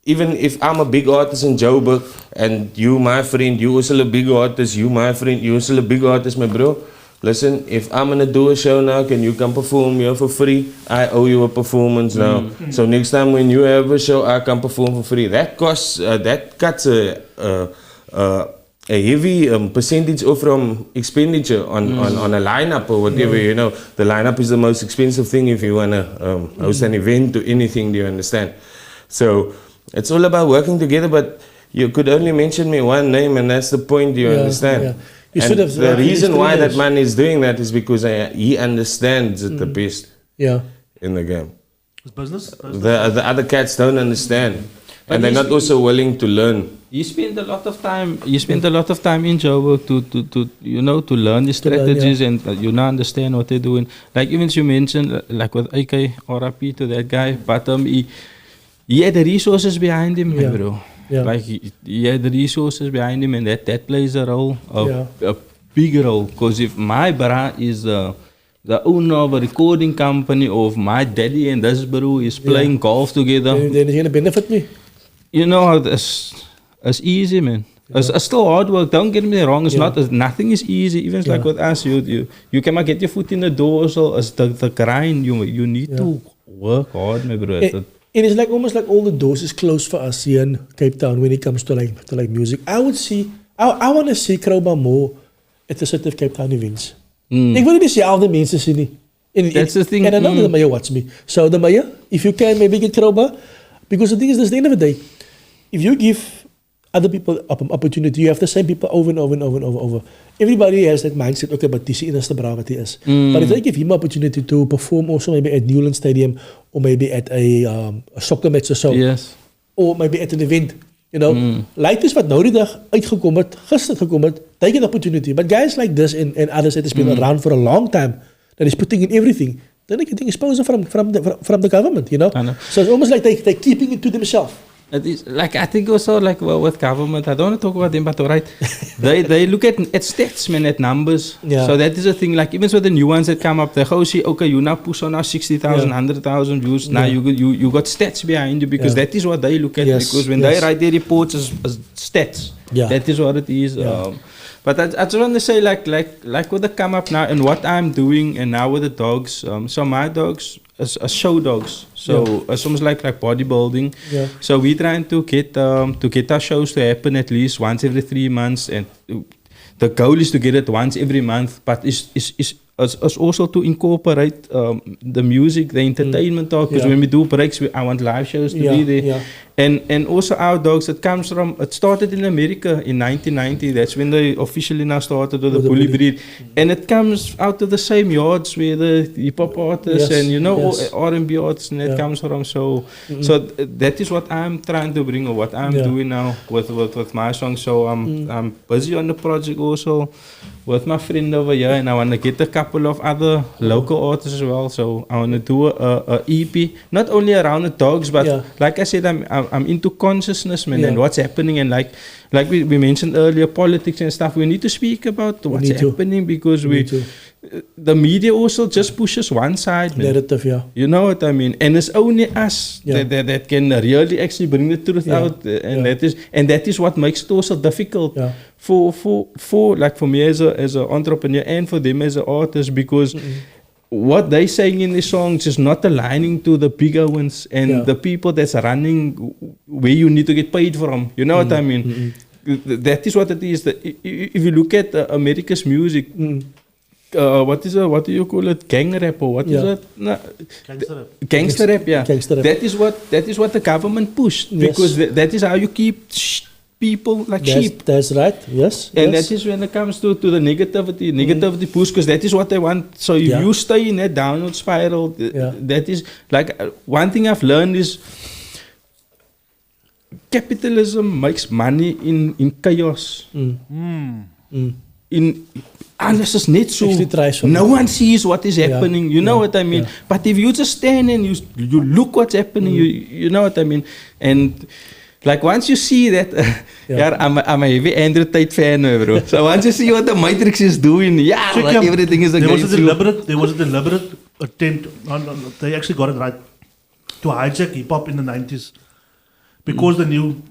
even if I'm a big artist in Joburg and you, my friend, you also a big artist, you, my friend, you also a big artist, my bro. Listen, if I'm gonna do a show now, can you come perform here for free? I owe you a performance now. So next time when you have a show, I can perform for free. That costs, that cuts a heavy percentage off from expenditure on a lineup or whatever. You know, the lineup is the most expensive thing if you wanna host an event or anything. Do you understand? So it's all about working together. But you could only mention me one name, and that's the point. Do you understand? Yeah. You And should have the reason why that man. man is doing that is because he understands it the best Yeah. in the game. It's business. The other cats don't understand, and they're not also willing to learn. You spend a lot of time. You spend a lot of time in Joburg to learn the strategies and understand what they're doing. Like even you mentioned, like with AK RIP to that guy, but he had the resources behind him, bro. Yeah. Like he had the resources behind him, and that plays a role, a big role. Because if my bra is the owner of a recording company, of my daddy and this bro is playing golf together, Then it's gonna benefit me. you know, it's easy, man. It's still hard work. Don't get me wrong. It's not. Nothing is easy. Even like with us, you cannot get your foot in the door. So it's the grind. You need to work hard, my bro. It is like almost like all the doors is closed for us here in Cape Town when it comes to like music. I would see, I want to see Krobarz more at the city of Cape Town events. Ik wil nie dieselfde mense sien nie. That's the thing. And I know the mayor watch me. So the mayor, if you can maybe get Krobarz, because the thing is, this, at the end of the day, if you give other people opportunity, you have the same people over and over and over and over. Everybody has that mindset, okay, but this is the bra what he is. But if they give him opportunity to perform also maybe at Newland Stadium or maybe at a soccer match or so, Yes. or maybe at an event. You know, like is wat nou die dag uitgekom het, gister gekom het, take an opportunity. But guys like this and others that has been around for a long time, that is putting in everything, then they getting exposure from the government, you know. So it's almost like they're keeping it to themselves. It is like I think also like with government. I don't want to talk about them, but alright, they look at stats, man, at numbers. Yeah. So that is the thing. Like even with the new ones that come up, they go see, okay, you now push on now 60,000, 100,000 views. Now you got stats behind you because that is what they look at. Yes. Because when they write their reports as stats, that is what it is. Yeah. But I just want to say, like with the come up now and what I'm doing, and now with the dogs. So my dogs are show dogs. So it's almost like bodybuilding. Yeah. So we're trying to get our shows to happen at least once every 3 months, and the goal is to get it once every month. But it's also to incorporate the music, the entertainment talk. Because when we do breaks, I want live shows to be there. Yeah. And also our dogs, it started in America in 1990. That's when they officially now started with the bully breed. And it comes out of the same yards where the hip hop artists and R&B artists and that comes from. So that is what I'm trying to bring, or what I'm doing now with my song. So I'm busy on the project also with my friend over here, and I want to get a couple of other local artists as well. So I want to do a EP, not only around the dogs, but like I said, I'm into consciousness, man, and what's happening, and like we mentioned earlier, politics and stuff. We need to speak about what's happening because the media also just pushes one side, man. Narrative, You know what I mean? And it's only us that can really actually bring the truth out, and that is what makes it also difficult for like for me as an entrepreneur and for them as an artist, because what they saying in the songs is not aligning to the bigger ones and the people that's running where you need to get paid from. You know what I mean? That is what it is. If you look at America's music, what do you call it? Gang rap, or what is it? No, gangster rap, Gangster rap. That is what the government pushed, because that is how you keep people like sheep. That's right. Yes. And that is when it comes to the negativity push, because that is what they want. So if you stay in that downward spiral, that is like one thing I've learned is capitalism makes money in chaos. Unless it's not so, no one sees what is happening. You know what I mean? But if you just stand and you look what's happening, you know what I mean? And like once you see that, I'm a heavy Android Tate fan, bro. So once you see what the Matrix is doing, everything is against There was a deliberate attempt, they actually got it right, to hijack hip hop in the 90s. Because the new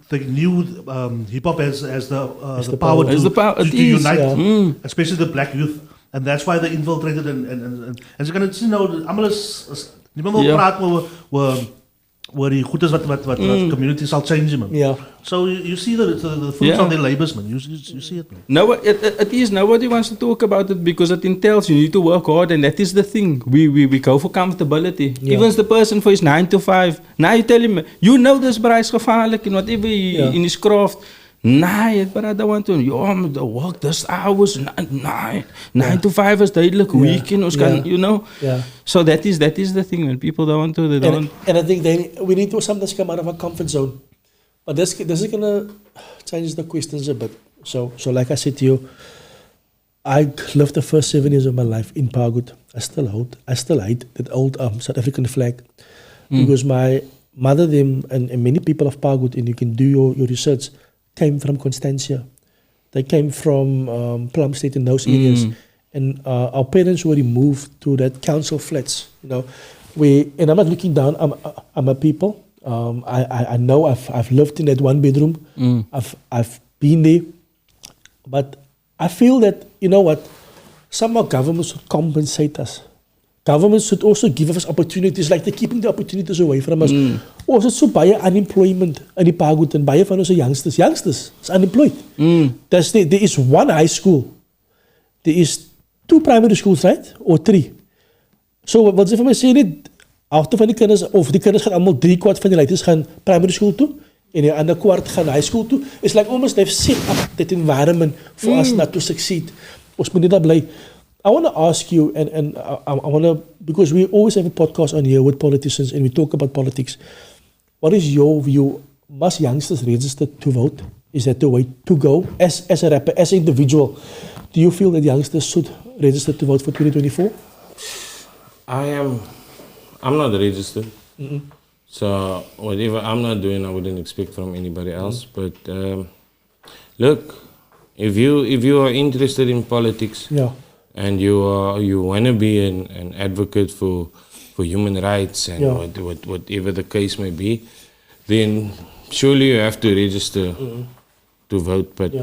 hip hop has the power to unite, especially the black youth, and that's why they infiltrated and as you can see now, where die goed is wat community sal change, man. So you see the fruits on their labors, man. You see it, man. No, it is. Nobody wants to talk about it because it entails you need to work hard, and that is the thing. We go for comfortability. Even the person for his 9 to 5. Now you tell him, you know this bro is gevaarlijk in whatever in his craft. Nee, but I don't want to. The work this hours. 9 to 5 is duidelijk. Weekend, you know. So that is the thing. When people don't want to, they don't. And I think we need to sometimes come out of our comfort zone. But this is gonna change the questions a bit. So like I said to you, I lived the first 7 years of my life in Pagut. I still hate that old South African flag, because my mother, them, and many people of Pagut, and you can do your research, came from Constantia. They came from Plumstead in those areas. And our parents were removed to that council flats, you know. And I'm not looking down, I'm a people. I know I've lived in that one bedroom. I've been there. But I feel that, you know what, somehow governments should compensate us. Governments should also give us opportunities, like they're keeping the opportunities away from us. Also, so baie unemployment in die Pagut, and baie van ons youngsters is unemployed. There is one high school. There is 2 primary schools, right? Or 3. So wat ze van my sê net, halfte van die kinders, of die kinders gaan allemaal 3/4 van die leiders gaan primary school toe, en die ander kwart gaan high school toe. It's like almost they've set up that environment for us not to succeed. Ons moet net daar bly. I want to ask you, and I want to, because we always have a podcast on here with politicians and we talk about politics. What is your view? must youngsters register to vote? Is that the way to go? As a rapper, as an individual, do you feel that youngsters should register to vote for 2024? I'm not registered. So whatever I'm not doing, I wouldn't expect from anybody else. But look, if you are interested in politics, and you want to be an advocate for human rights and whatever the case may be, then surely you have to register to vote. But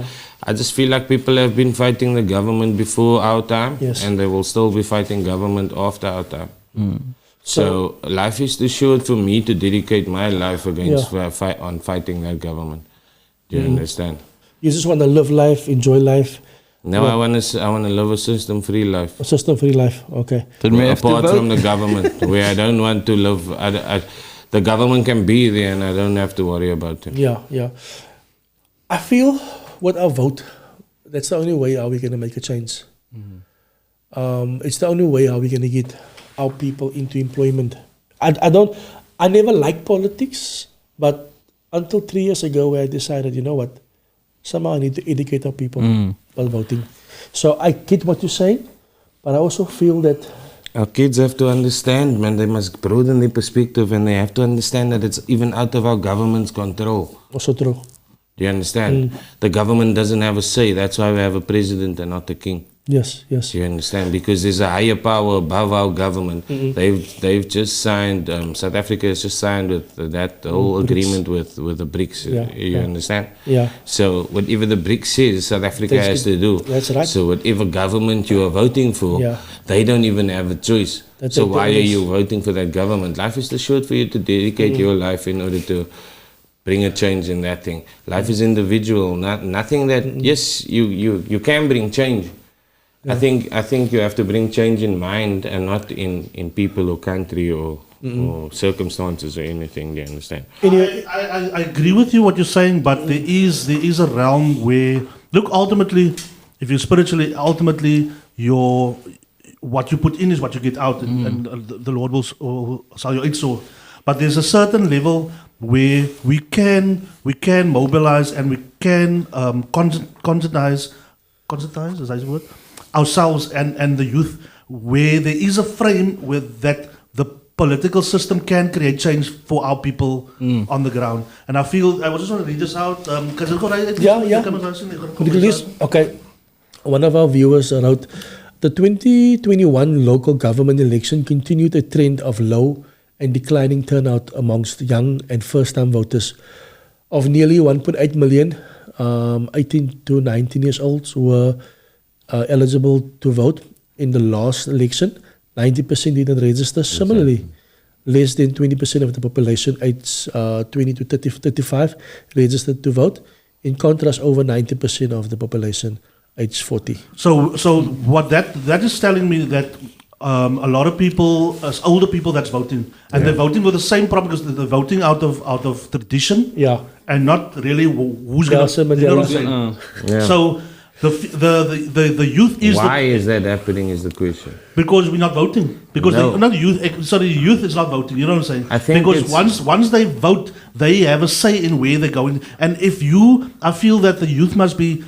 I just feel like people have been fighting the government before our time, and they will still be fighting government after our time. So life is too short for me to dedicate my life against on fighting that government. Do you understand? You just want to live life, enjoy life. No, I want to live a system-free life. A system-free life, okay. Apart from the government, where I don't want to live. The government can be there, and I don't have to worry about it. Yeah. I feel with our vote, that's the only way how we're going to make a change. It's the only way how we're going to get our people into employment. I never liked politics, but until 3 years ago where I decided, you know what, somehow I need to educate our people about voting. So I get what you're saying, but I also feel that our kids have to understand, man, they must broaden their perspective, and they have to understand that it's even out of our government's control. Also true. Do you understand? The government doesn't have a say. That's why we have a president and not a king. Yes. Do you understand? Because there's a higher power above our government. They've just signed, South Africa has just signed with that whole agreement with the BRICS. You understand? Yeah. So whatever the BRICS says, South Africa has to do. That's right. So whatever government you are voting for, they don't even have a choice. So why are you voting for that government? Life is too short for you to dedicate your life in order to bring a change in that thing. Life is individual. Nothing that, yes, you can bring change. I think you have to bring change in mind and not in people or country or circumstances or anything. Do you understand? I agree with you what you're saying, but there is a realm where, look, ultimately, if you're spiritually, ultimately what you put in is what you get out, and the Lord will sell your so. But there's a certain level where we can mobilize and we can conscientize, is that the word? Ourselves and the youth, where there is a frame where that the political system can create change for our people on the ground. And I feel, I just want to read this out. Okay. One of our viewers wrote, the 2021 local government election continued a trend of low and declining turnout amongst young and first-time voters. Of nearly 1.8 million 18 to 19 years olds were eligible to vote in the last election. 90% didn't register. Similarly, less than 20% of the population aged 20 to 35 registered to vote. In contrast, over 90% of the population aged 40. So what that is telling me that a lot of people, as older people, that's voting, and they're voting with the same problem because they're voting out of tradition, and not really who's going to. You know what I'm saying? So. The youth is. Why is that happening? Is the question. Because we're not voting. Because the youth is not voting. You know what I'm saying? I think because once they vote, they have a say in where they're going. And I feel that the youth must be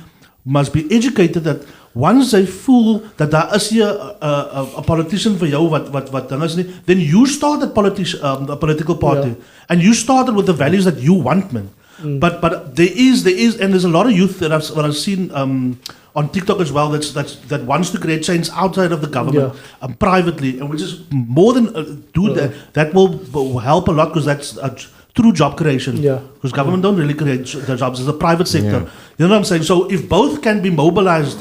educated that once they feel that there is here a politician for you, then you start a political party, and you started with the values that you want, man. But there is, and there's a lot of youth that I've seen on TikTok as well that wants to create change outside of the government, privately, and which is more than that will help a lot because that's through job creation. Because government don't really create the jobs; it's the private sector. You know what I'm saying? So if both can be mobilized,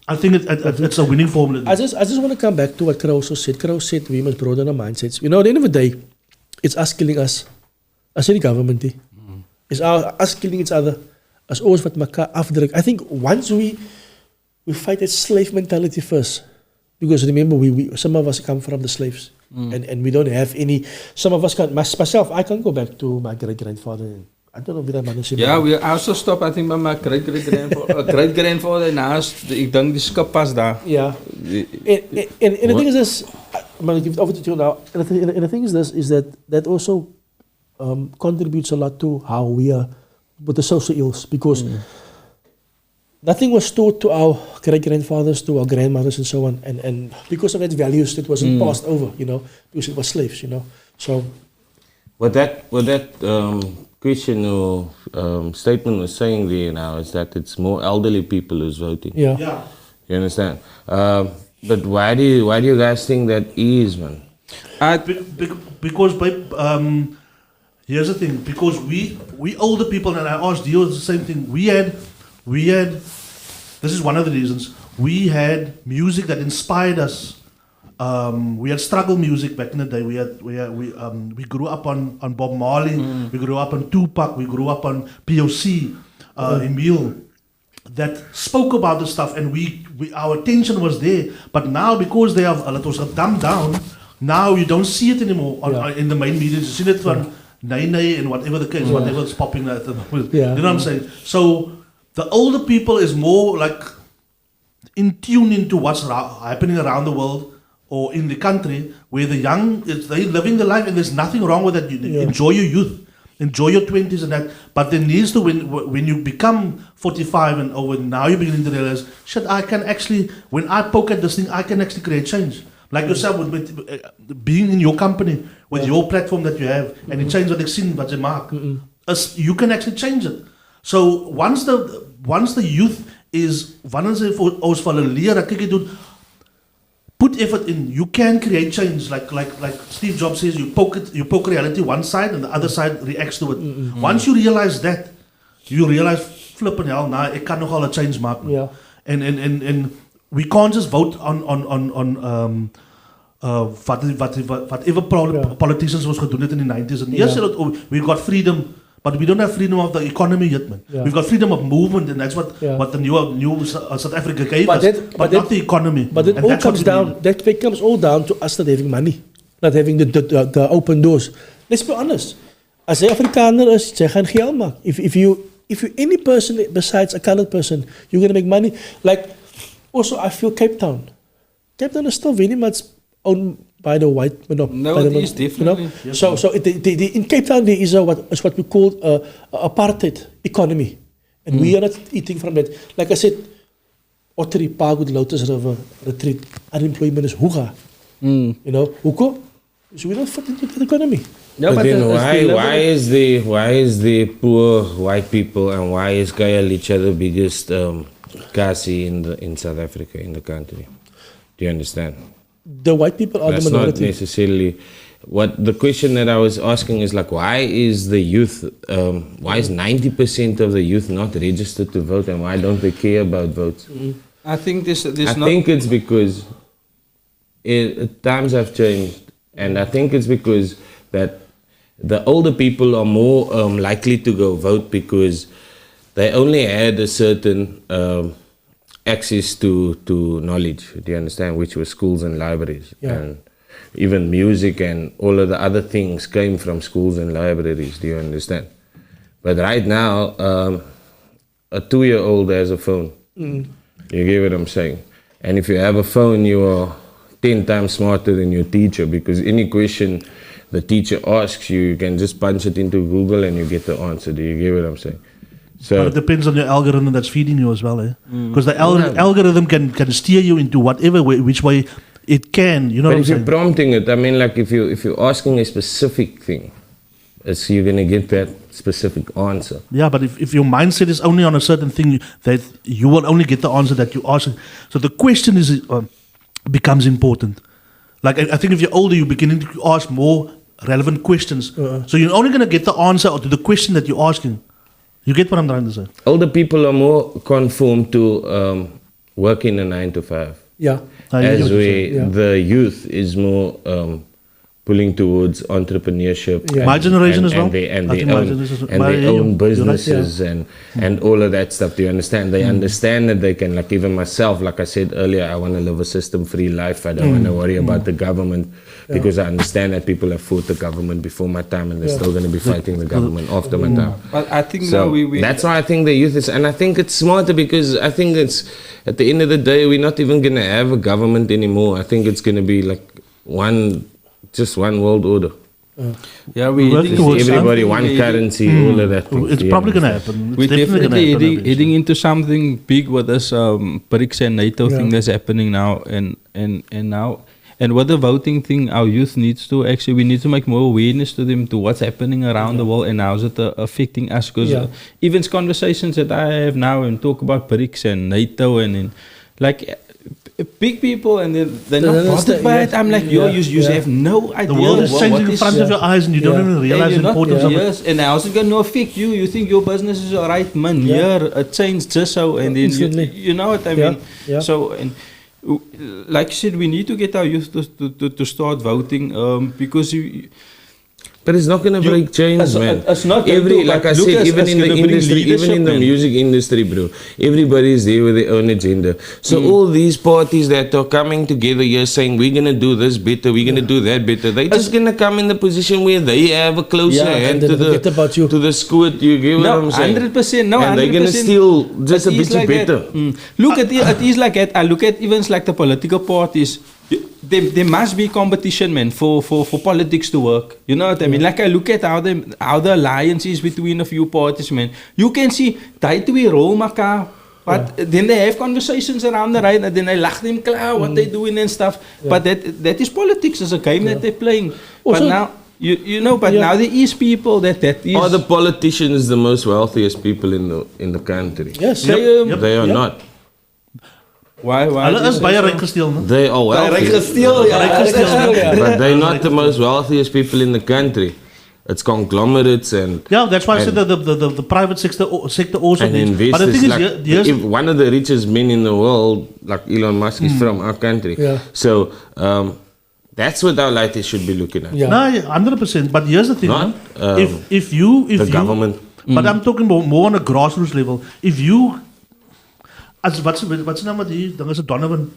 I think it's a winning formula. I just want to come back to what Kro also said. Kro said we must broaden our mindsets. You know, at the end of the day, it's us killing us. As the government. It's us killing each other. As always wat mekaar afdruk. I think once we fight that slave mentality first. Because remember, some of us come from the slaves. And we don't have any. Some of us can't. Myself, I can't go back to my great-grandfather. I don't know if that man is. Yeah, we also stop, I think, by my great-grandfather. En naast, ik denk die skip pas daar. Yeah. And the thing is this, man, ik give it over to you now. And the thing is this, is that also contributes a lot to how we are with the social ills, because nothing was taught to our great-grandfathers, to our grandmothers and so on, and because of that values that wasn't passed over, because it was slaves, So What that question or statement was saying there now is that it's more elderly people who's voting. Yeah. You understand? But why do you guys think that is, man? Because here's the thing. Because we older people, and I asked Dio the same thing. We had. This is one of the reasons we had music that inspired us. We had struggle music back in the day. We grew up on Bob Marley. We grew up on Tupac. We grew up on POC, Ishmaeel, that spoke about the stuff, and our attention was there. But now, because they have it was dumbed down, now you don't see it anymore in the main media. You see it on Nai and whatever the case, whatever's popping at the moment. You know what I'm saying? So the older people is more like in tune into what's happening around the world or in the country, where the young, they're living the life, and there's nothing wrong with that. You enjoy your youth, enjoy your 20s and that, but there needs to, when you become 45 and over, now you're beginning to realize, shit, I can actually, when I poke at this thing, I can actually create change. Like yourself, with being in your company, with your platform that you have, and you change what they see, what they mark, you can actually change it. So once the youth is, wanneer ze vir ons van hulle leer, dat kyk jy doen, put effort in, you can create change. Like Steve Jobs says, you poke reality one side and the other side reacts to it. Once you realize that, you realize, flipping hell, nah, ek kan nogal 'n change maak. Yeah. And we can't just vote on whatever politicians was gedoen het in the 90s. And yes, we got freedom, but we don't have freedom of the economy yet, man. We've got freedom of movement, and that's what the new South Africa gave us, but not the economy. But it all comes down, that comes all down to us not having money, not having the open doors. Let's be honest. As jy Afrikaner is, jy gaan geld maak. If you any person besides a colored person, you're going to make money. Like, also I feel Cape Town is still very much owned by the white monopoly. No, it is definitely. So in Cape Town there is what we call apartheid economy, and we are not eating from that. Like I said, Ottery, Parkwood, Lotus River, Retreat, unemployment is hoega. Hoekom? So we don't fit into the economy. No, but then why is the poor white people, and why is Khayelitsha the biggest kasi in South Africa, in the country? Do you understand? The white people are That's the minority. not necessarily. What the question that I was asking is like, why is the youth, why is 90% of the youth not registered to vote, and why don't they care about votes? I think I think it's because times have changed, and I think it's because that the older people are more likely to go vote because they only had a certain access to knowledge, do you understand, which was schools and libraries. And even music and all of the other things came from schools and libraries, do you understand? But right now, a 2-year-old has a phone. You get what I'm saying? And if you have a phone, you are 10 times smarter than your teacher, because any question the teacher asks you, you can just punch it into Google and you get the answer. Do you get what I'm saying? So, but it depends on your algorithm that's feeding you as well, eh? Because the algorithm can steer you into whatever way, which way it can. You know what I'm saying? But if you're prompting it, I mean, like if you're asking a specific thing, you're gonna get that specific answer. Yeah, but if your mindset is only on a certain thing, that you will only get the answer that you ask. So the question is becomes important. Like I think if you're older, you're beginning to ask more relevant questions. So you're only gonna get the answer to the question that you're asking. You get what I'm trying to say? Older people are more conformed to working a 9 to 5. Yeah. As the youth is more pulling towards entrepreneurship. My generation as well. And they own businesses and all of that stuff. Do you understand? They understand that they can, like even myself, like I said earlier, I want to live a system-free life. I don't want to worry about the government because I understand that people have fought the government before my time and they're still going to be fighting the government after my time. But I think so now that's why I think the youth is, and I think it's smarter because I think it's, at the end of the day, we're not even going to have a government anymore. I think it's going to be like just one world order. Yeah, we Work towards Everybody something. one currency, all of that. It's probably going to happen. It's We're definitely definitely going to happen. heading into something big with this BRICS and NATO thing that's happening now, and with the voting thing, our youth needs to we need to make more awareness to them to what's happening around the world and how's it affecting us. Because even conversations that I have now and talk about BRICS and NATO and big people and they're not bothered by it. I'm like, you have no idea. The world is changing in front of your eyes and you don't even realize the importance of it. Yes, and how's it going to affect you? You think your business is alright, man. Here, it changed just so, and then you know what I mean. Yeah. So, and like I said, we need to get our youth to start voting because But it's not going to break chains, man. It's not Like I said, even in the industry, even in the music industry, bro, everybody's there with their own agenda. So all these parties that are coming together here saying, we're going to do this better, we're going to do that better, they're just going to come in the position where they have a closer hand to the squid. You get what I'm saying? 100%. No, and they're going to steal just a bit better. Look, it is like that. I look at even like the political parties. There must be competition, man, for politics to work. You know what I mean? Like I look at how the alliance is between a few parties, man. You can see they twee rol mekaar, but then they have conversations around the right, and then they lach them klaar what they doing and stuff. But that is politics as a game that they're playing. Also, but now now there is people that is. Are the politicians the most wealthiest people in the country? Yes. They are not. Why? Hulle is baie ryk gesteel, no? They are wealthy. But they're not the most wealthiest people in the country. It's conglomerates and that's why I said that the private sector also and needs. investors. But the thing is, if one of the richest men in the world, like Elon Musk, is from our country. Yeah. So that's what our light should be looking at. Yeah. no, 100%. But here's the thing, Not, man. If you the government. But I'm talking more on a grassroots level. If you as what's the name of die ding is Donovan.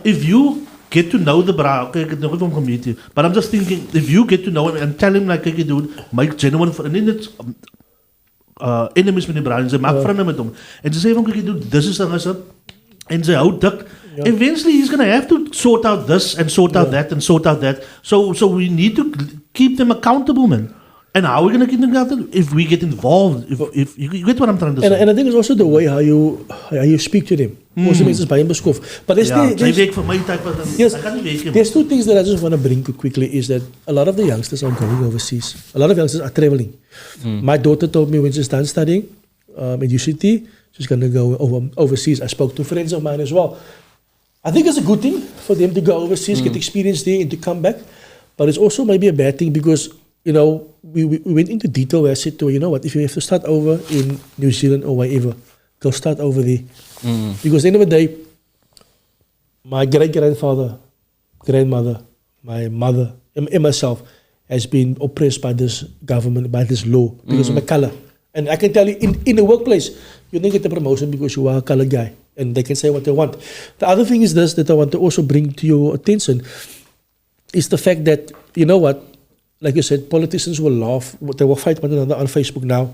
If you get to know the bra, okay, ek het nog nie van hom gemeet nie, but I'm just thinking, if you get to know him and tell him like, kyk, dude, make genuine and then it's enemies met die bra, en sy maak vriende met hom, en sy sê van, kyk, dude, this is en sy hou dik, eventually he's going to have to sort out this and sort out that and sort out that, so we need to keep them accountable, man. And how are we going to keep them accountable? If we get involved, if you get what I'm trying to say. And I think it's also the way how you speak to them. Most mense is baie beskof. But there's two things that I just want to bring quickly is that a lot of the youngsters are going overseas. A lot of youngsters are traveling. My daughter told me when she's done studying at UCT, she's going to go overseas. I spoke to friends of mine as well. I think it's a good thing for them to go overseas, get experience there and to come back. But it's also maybe a bad thing because you know, we went into detail where I said to her, you know what, if you have to start over in New Zealand or wherever, go start over there. Because at the end of the day, my great-grandfather, grandmother, my mother, and myself has been oppressed by this government, by this law, because of my color. And I can tell you, in the workplace, you don't get a promotion because you are a colored guy. And they can say what they want. The other thing is this, that I want to also bring to your attention, is the fact that, you know what, like you said, politicians will laugh. They will fight one another on Facebook now.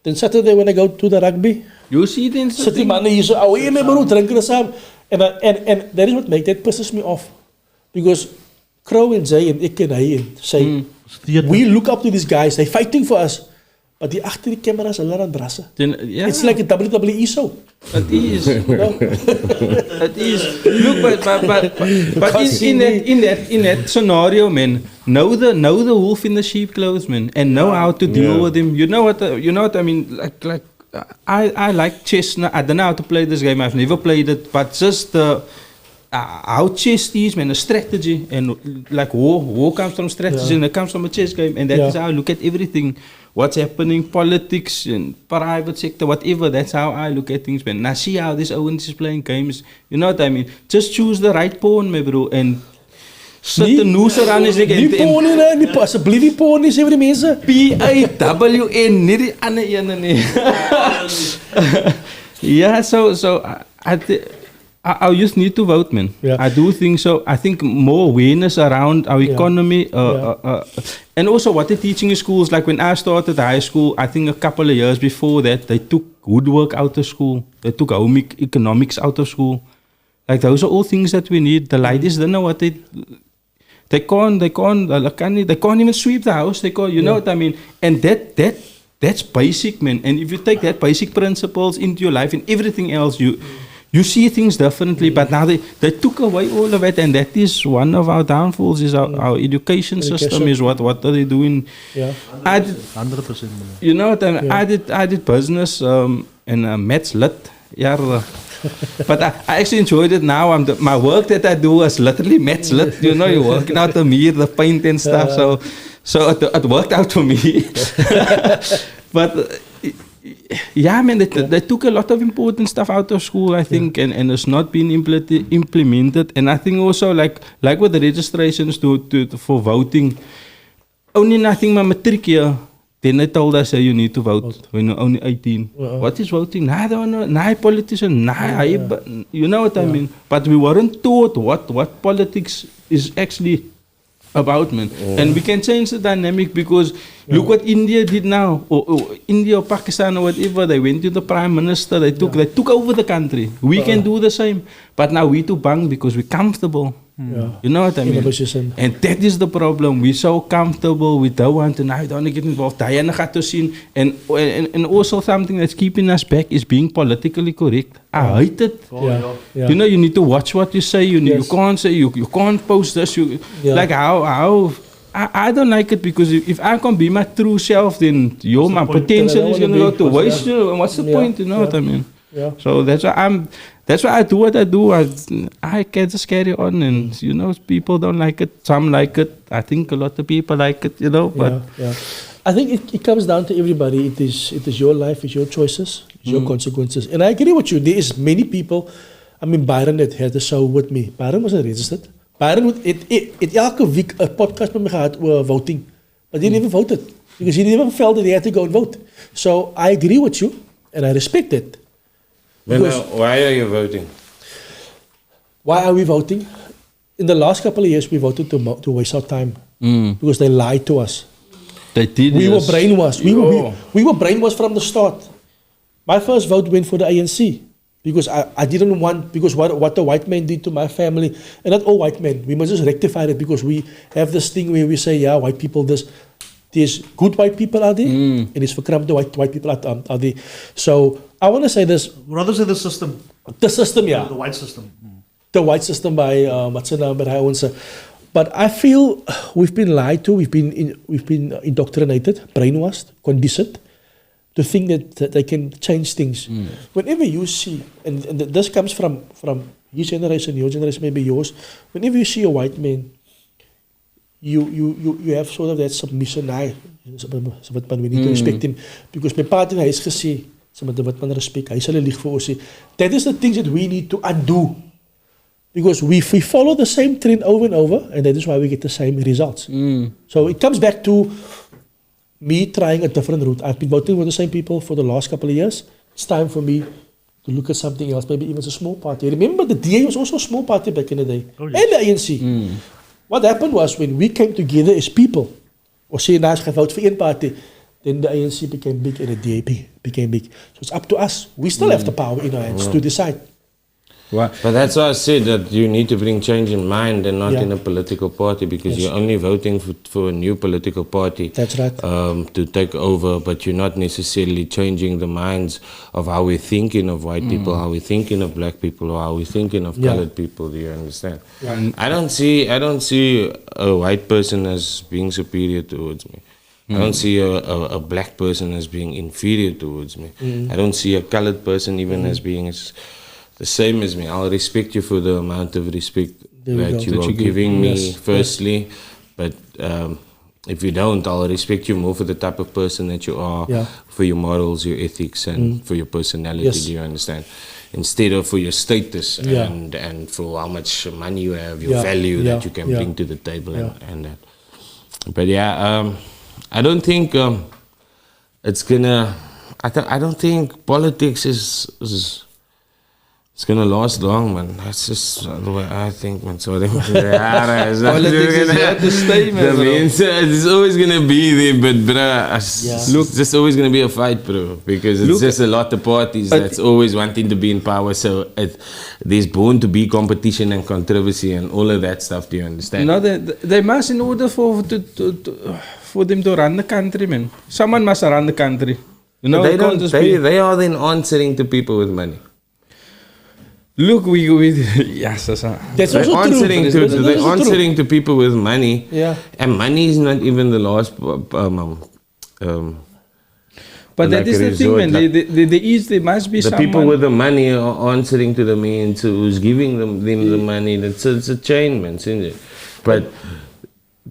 Then Saturday when I go to the rugby, you see then sitting money hier so ou en my broer drink het saam. And that is what pisses me off. Because Crow and Zay and ek en hy en say, we look up to these guys, they're fighting for us. But die agter die cameras, hulle aan brasse. It's like a WWE show. It is. It is. Look, but in that scenario, man, know the wolf in the sheep clothes, man, and know how to deal with him. You know what I mean? Like I like chess. I don't know how to play this game. I've never played it, but just how chess is, man, a strategy, and like war comes from strategy, and it comes from a chess game, and that is how I look at everything. What's happening, politics and private sector, whatever, that's how I look at things, man. Now see how this Owens is playing games, you know what I mean? Just choose the right pawn, my bro, and sit the noose around his leg. Die pawn nie, asseblief die pawn nie, sê vir die mense. P-A-W-N, nie die ander ene nie. Yeah, so our youth need to vote, man. I do think so. I think more awareness around our economy, and also what they're teaching in schools. Like when I started high school, I think a couple of years before that, they took woodwork out of school. They took home economics out of school. Like those are all things that we need. The ladies don't know what They can't even sweep the house. They can't, you know what I mean? And that's basic, man. And if you take that basic principles into your life and everything else, you see things differently. But now they took away all of it, and that is one of our downfalls. Is our education system is what are they doing? Yeah, 100%. You know what I mean? I did business and maths lit. Yeah. But I actually enjoyed it now. My work that I do is literally maths lit. You know, you're working out the mirror, the paint and stuff. So it worked out for me. But yeah, man, they took a lot of important stuff out of school, I think, and it's not been implemented. And I think also like with the registrations for voting, only nothing my matric here. Then they told us you need to vote when you're only 18. What is voting? Nah, I don't know. Nah, politician. Nah, you know what I mean? But we weren't taught what politics is actually about, man. And we can change the dynamic because look what India did now, or India or Pakistan or whatever. They went to the prime minister. They took over the country. We can do the same, but now we too bang because we're comfortable. You know what I mean? And that is the problem. We're so comfortable. We don't want to now. We don't want to get involved. Diana got to see, and also something that's keeping us back is being politically correct. I hate it. You know, you need to watch what you say. You can't say you can't post this. Like how. I don't like it because if I can't be my true self, then my potential is going to go to waste. What's the point? You know what I mean? Yeah. So that's why I do what I do. I can just carry on, and you know, people don't like it. Some like it. I think a lot of people like it. You know, but I think it comes down to everybody. It is your life. It's your choices. It's your consequences. And I agree with you. There is many people. I mean, Byron that had the show with me. Byron wasn't registered. Byron het elke week 'n podcast met me gehad oor voting, but he never voted because he never felt that he had to go and vote. So I agree with you, and I respect it. Why are you voting? Why are we voting? In the last couple of years, we voted to waste our time because they lied to us. They did. We were brainwashed. We were brainwashed from the start. My first vote went for the ANC because I didn't want, because what the white man did to my family, and not all white men. We must just rectify it because we have this thing where we say, yeah, white people this. There's good white people out there, and there's verkrampte white people out there. So I want to say this. Rather say the system. The system, yeah. The white system. The white system by what's the name? But I feel we've been lied to. We've been indoctrinated, brainwashed, conditioned to think that they can change things. Whenever you see, and this comes from his generation, your generation, maybe yours. Whenever you see a white man, you have sort of that submission. We need to respect him because my partner is gesê, wat man respect. Hy sal lieg vir ons sê. That is the things that we need to undo because we follow the same trend over and over, and that is why we get the same results. So it comes back to me trying a different route. I've been voting with the same people for the last couple of years. It's time for me to look at something else, maybe even a small party. Remember, the DA was also a small party back in the day, and the ANC. What happened was when we came together as people, or say now I vote for one party, then the ANC became big and the DA became big. So it's up to us. We still have the power in our hands to decide. But that's why I said that you need to bring change in mind and not in a political party because you're only voting for a new political party. That's right. To take over, but you're not necessarily changing the minds of how we're thinking of white people, how we're thinking of black people, or how we're thinking of colored people. Do you understand? Yeah. I don't see a white person as being superior towards me. I don't see a black person as being inferior towards me. I don't see a colored person even as being the same as me. I'll respect you for the amount of respect that you are giving me, firstly. But if you don't, I'll respect you more for the type of person that you are, for your morals, your ethics, and for your personality. Do you understand? Instead of for your status and for how much money you have, your value that you can bring to the table and that. But I don't think it's gonna. I don't think politics is it's gonna last long, man. That's just the way I think, man. Sorry, man. It's Politics is here to stay, man, bro. It's always gonna be there, but bruh, it's just always gonna be a fight, bro. Because it's just a lot of parties that's always wanting to be in power. So there's born to be competition and controversy and all of that stuff. Do you understand? No, they must, in order for them to run the country, man. Someone must run the country. You know, they are then answering to people with money. Look, yes, that's they're also answering true. they're answering to people with money. Yeah. And money is not even the last. But that is the thing, man. There must be the someone. People with the money are answering to the man who's giving them the money. It's a chain, man.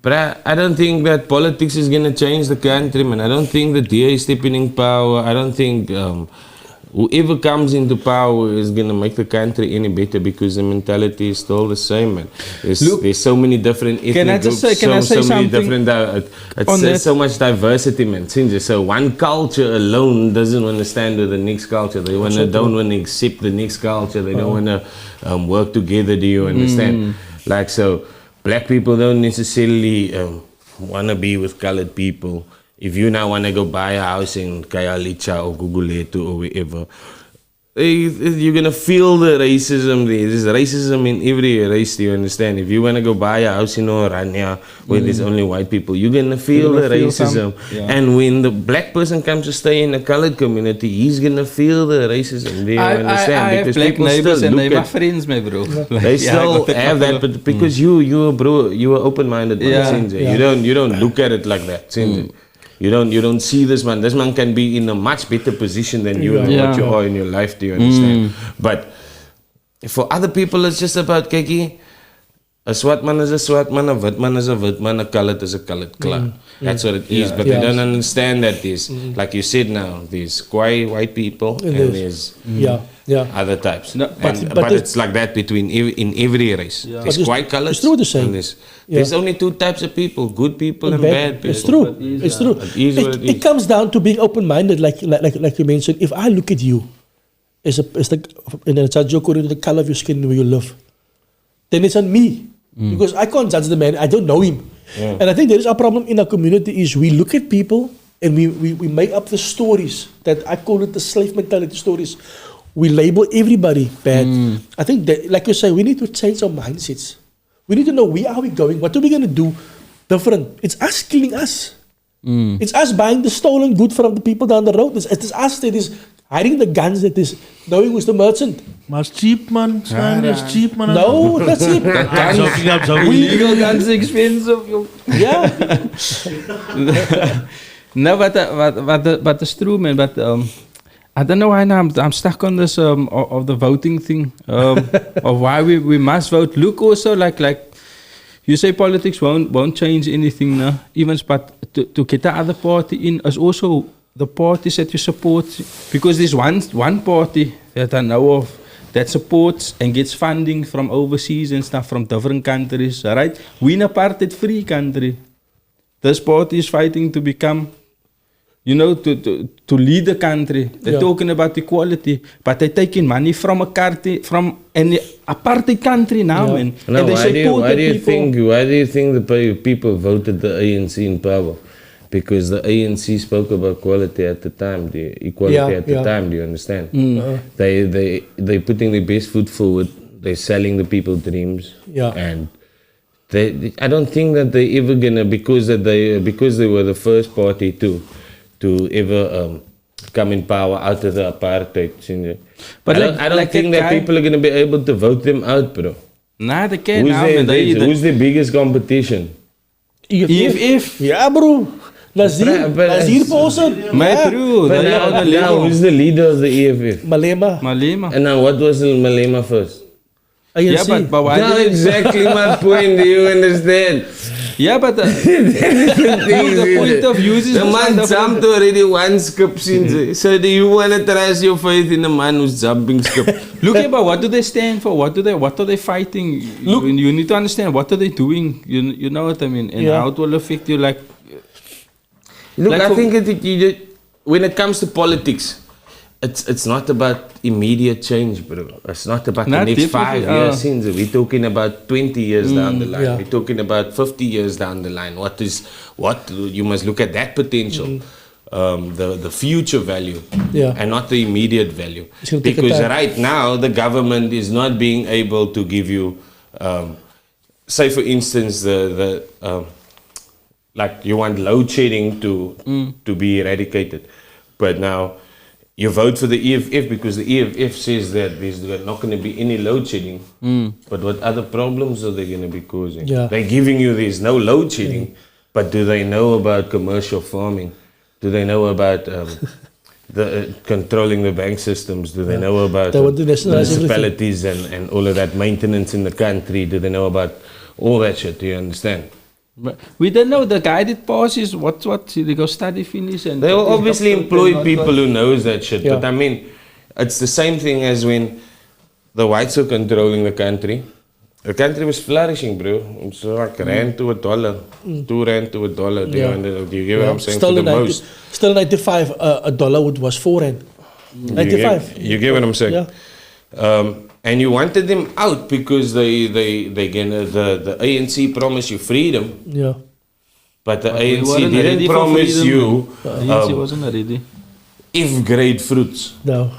But I don't think that politics is gonna change the country, man. I don't think the DA is stepping in power. I don't think whoever comes into power is gonna make the country any better because the mentality is still the same, man. There's so many different ethnic groups, so many different. It's so much diversity, man. So one culture alone doesn't want to stand with the next culture. They don't want to accept the next culture. They don't want to work together. Do you understand? Like so. Black people don't necessarily want to be with colored people. If you now want to go buy a house in Kayalicha or Guguletu or wherever, you're going to feel the racism there. There's racism in every race, do you understand? If you want to go buy a house in Orania where there's only white people, you're going to feel the racism. And when the black person comes to stay in the colored community, he's going to feel the racism. Do you understand? I have black neighbors and they're my friends, my bro. They still have that, but because you are open-minded. You don't look at it like that. You don't see this man. This man can be in a much better position than you and what you are in your life. Do you understand? But for other people, it's just about keki. A swart man is a swart man, a wit man is a wit man, a colored is a colored clan. That's what it is. But they don't understand that there's, like you said now, there's white people and there's other types. No, but it's like that in every race. There's quite colors. It's true to say. There's only two types of people, good people and bad people. It's true. It's true. It comes down to being open-minded, like you mentioned. If I look at you, in the color of your skin where you live, then it's on me. Because I can't judge the man, I don't know him. And I think there is a problem in our community is we look at people and we make up the stories that I call it the slave mentality stories. We label everybody bad. I think that, like you say, we need to change our mindsets. We need to know where are we going, what are we going to do different. It's us killing us. It's us buying the stolen good from the people down the road. It's us that is hiding the guns, that is knowing who's the merchant. Maar it's cheap, man. It's cheap, man. No, that's it. Illegal guns are expensive. Yeah. No, but it's true, man. But I don't know why now I'm stuck on this of the voting thing, of why we must vote. Look, also like you say politics won't change anything now. Even but to get the other party in is also the parties that you support, because there's one party that I know of that supports and gets funding from overseas and stuff from different countries, right? We're an apartheid-free country. This party is fighting to become, to lead the country. They're talking about equality, but they're taking money from an apartheid country now, man. No, and they why do you think the people voted the ANC in power? Because the ANC spoke about equality at the time, do you understand? They're putting their best foot forward, they're selling the people dreams. And I don't think that they ever gonna, because they were the first party to ever come in power out of the apartheid. But I don't think that people are gonna be able to vote them out, bro. Nah, they can't. Who's the biggest competition? EFF. Yeah, bro. Nazir Poulsen. My bro. Now, who's the leader of the EFF? Malema. And now, what was Malema first? ANC. Yeah, but why? That's exactly my point. Do you understand? Yeah, but the point of view is the man jumped already one skip since. So do you want to trust your faith in the man who's jumping skip? Look, but what do they stand for? What are they fighting? Look, you need to understand what are they doing. You know what I mean, and how it will affect you. Look, I think when it comes to politics, it's not about immediate change, bro. It's not about the next 5 definitely, years. Since we're talking about 20 years down the line. yeah. We're talking about 50 years down the line. What you must look at that potential, the future value, Yeah. and not the immediate value. It's gonna take a Because time. right now the government is not being able to give you, say for instance, the like you want load shedding to be eradicated, but now you vote for the EFF because the EFF says that there's not going to be any load shedding. But what other problems are they going to be causing? Yeah. They're giving you there's no load shedding, but do they know about commercial farming? Do they know about the controlling the bank systems? Do they know about They want to nationalize municipalities and all of that maintenance in the country? Do they know about all that shit? Do you understand? But we don't know the guided passes. What they go study finish and They will what is obviously doctor, employ not people what- who knows that shit. Yeah. But I mean, it's the same thing as when the whites were controlling the country. The country was flourishing, bro. It's like rand to $1, $2 to $1. Do you get what I'm saying? Still For in the 90 most. Still in 95, a dollar was 4 rand. 95. You get what I'm saying? Yeah. And you wanted them out because the ANC promised you freedom, Yeah. but the we ANC weren't ready didn't for promise freedom, you The ANC wasn't ready. if-grade fruits. No.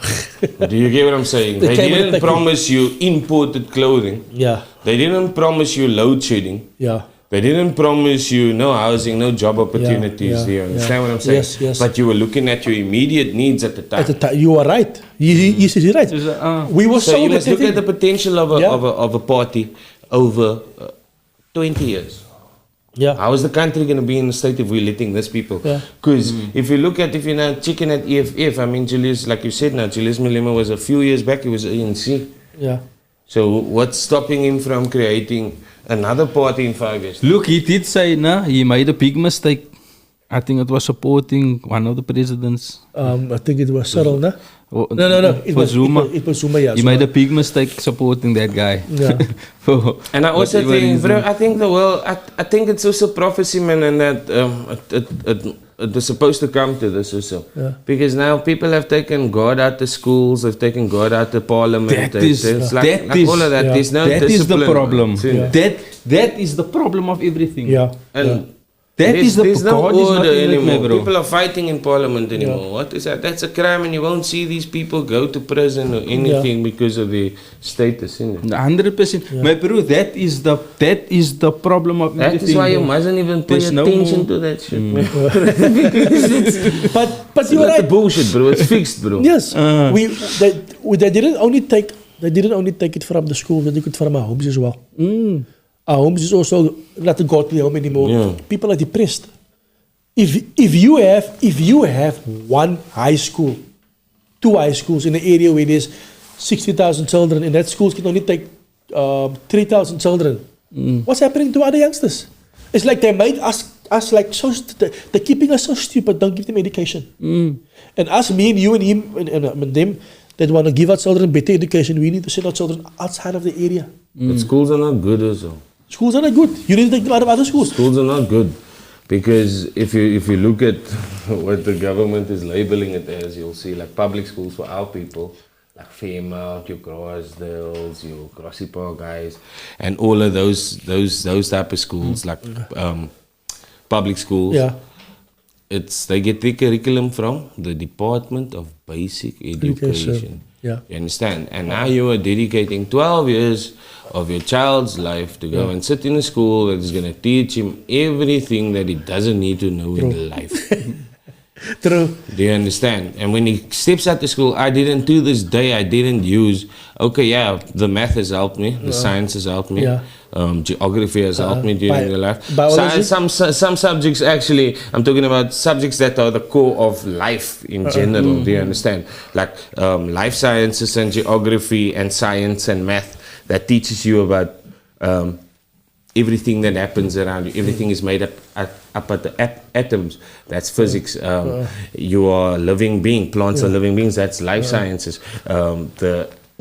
Do you get what I'm saying? They They came with didn't a package. promise you imported clothing. Yeah. They didn't promise you load shedding. Yeah. They didn't promise you no housing, no job opportunities. yeah, Do you understand yeah. what I'm saying? Yes, yes. But you were looking at your immediate needs at the time. At the time, you are right. You're right. We were So sold you must that look at the thing. potential of Yeah. a party over 20 years. Yeah. How is the country going to be in the state if we're letting these people? Yeah. Because if you're now checking at EFF, I mean, Julius, like you said now, Julius Malema was a few years back, he was ANC. Yeah. So what's stopping him from creating another party in 5 years? Look, he did say, he made a big mistake. I think it was supporting one of the presidents. I think it was Cyril, no? Oh, No. It for was Zuma. It was Zuma, yeah. He made a big mistake supporting that guy. Yeah. And I also whatever think, reason. bro, I think the world, I think it's also prophecy, man, and that it is supposed to come to this also. Yeah. Because now people have taken God out the schools, they've taken God out the parliament. That is, it's that like is, all of that. yeah. There's no that is the discipline, problem. man. Yeah. That is the problem of everything. Yeah. And That is the there's no God is not order in it, anymore. bro. People are fighting in parliament anymore. What is that? That's a crime, and you won't see these people go to prison or anything because of their status in it. 100%. My bro, that is the problem of That everything. is why you bro. mustn't even pay There's no attention more- to that shit, man. But It's you're not the right. bullshit, bro. It's fixed, bro. Yes. They didn't only take it from the school, they took it from our homes as well. Our homes is also not a godly home anymore. Yeah. People are depressed. If you have one high school, 2 high schools in an area where there's 60,000 children, and that schools can only take 3,000 children, what's happening to other youngsters? It's like they made us like so. They're keeping us so stupid. Don't give them education. And us, me and you and him and them, that want to give our children better education. We need to send our children outside of the area. But schools are not good also. Schools are not good. You need to take them out of other schools. Schools are not good. Because if you look at what the government is labeling it as, you'll see like public schools for our people, like Fairmount, your Crossdales, your Crossy Park guys, and all of those type of schools, like public schools. Yeah. They get their curriculum from the Department of Basic Education. Yeah. You understand? And now you are dedicating 12 years of your child's life to go and sit in a school that is going to teach him everything that he doesn't need to know in life. True. Do you understand? And when he steps out the school, to this day, I didn't use, the math has helped me, the science has helped me, Yeah. Geography has helped me during the life. biology? Some subjects actually, I'm talking about subjects that are the core of life in general, do you understand? Like life sciences and geography and science and math that teaches you about everything that happens around you. Everything is made up at the atoms. That's physics. You are a living being. Plants are living beings. That's life sciences.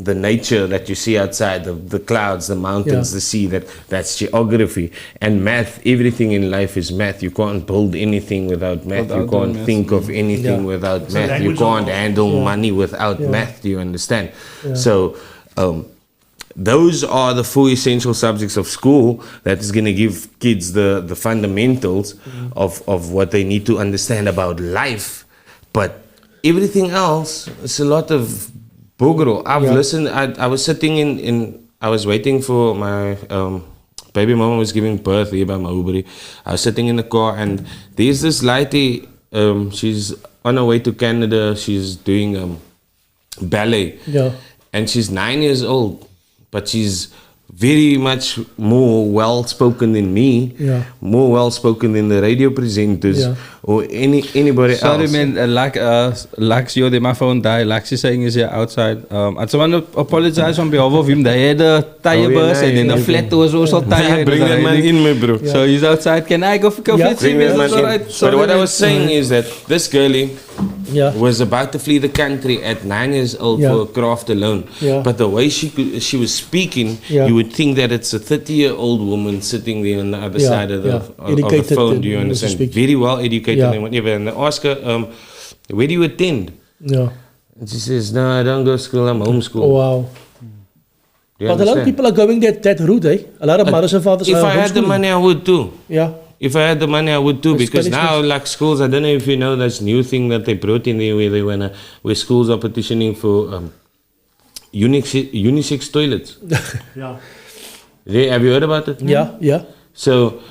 the nature that you see outside, the clouds, the mountains, the sea, that's geography. And math, everything in life is math. You can't build anything without math. You can't think of anything without math. You can't handle money without math. Do you understand? So those are the 4 essential subjects of school that is going to give kids the fundamentals of what they need to understand about life. But everything else is a lot of Bogoro. I've listened. I was sitting I was waiting for my baby mama was giving birth here by Mahuburi. I was sitting in the car, and there's this lady. She's on her way to Canada. She's doing ballet, and she's 9 years old, but she's very much more well-spoken than me, more well-spoken than the radio presenters or anybody else. Sorry man, Lux, my phone died. Lux is saying he's here outside. I just want to apologize on behalf of him. They had a tire bus and then the flat was also tired. Bring that man in, my bro. So he's outside. Can I go fit him? But what I was saying is that this girlie was about to flee the country at 9 years old for a craft alone. But the way she was speaking, you would think that it's a 30-year-old woman sitting there on the other side of the phone. Do you understand? Very well educated and whatever. And I ask her, where do you attend? And she says, no, I don't go to school, I'm homeschooled. Oh, wow. But a lot of people are going that route, eh? A lot of mothers and fathers are If I had the money, I would too. Yeah. If I had the money, I would too, because now, like schools, I don't know if you know this new thing that they brought in there where schools are petitioning for unisex toilets. Have you heard about it? Yeah. So,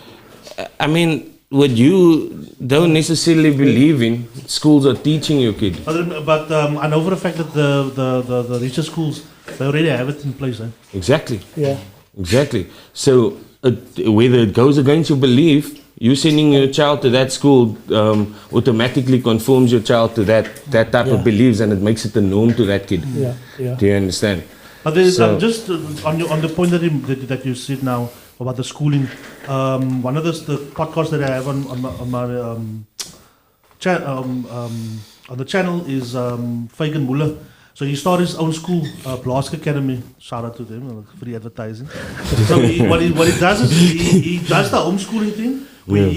I mean, what you don't necessarily believe in, schools are teaching your kid. But I know for a fact that the richer schools, they already have it in place. Exactly. Yeah. Exactly. So, whether it goes against your belief, you sending your child to that school automatically conforms your child to that type of beliefs, and it makes it the norm to that kid. Do you understand? But there's just on the point that you said now about the schooling. One of the podcasts that I have on my on the channel is Fagan Muller. So he started his own school, Blask Academy. Shout out to them, free advertising. So what he does is he does the homeschooling thing, where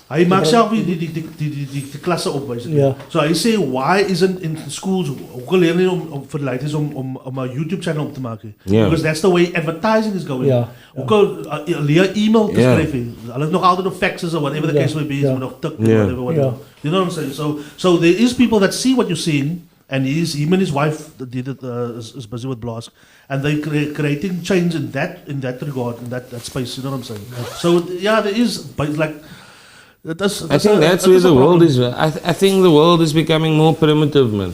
hy maak self die klasse op basically. So hy sê, why isn't in schools hoekom leer nie om vir leerders om 'n YouTube channel op te maak? Because that's the way advertising is going. Hoekom leer email te skryf? Hulle het nog altyd op faxes or whatever the case may be, maar nog tik whatever. You know what I'm saying? So there is people that see what you're seeing, and him and his wife is busy with Blask, and they creating change in that regard, in that space. You know what I'm saying? So there is, but like. I think that's where the world is. I think the world is becoming more primitive, man,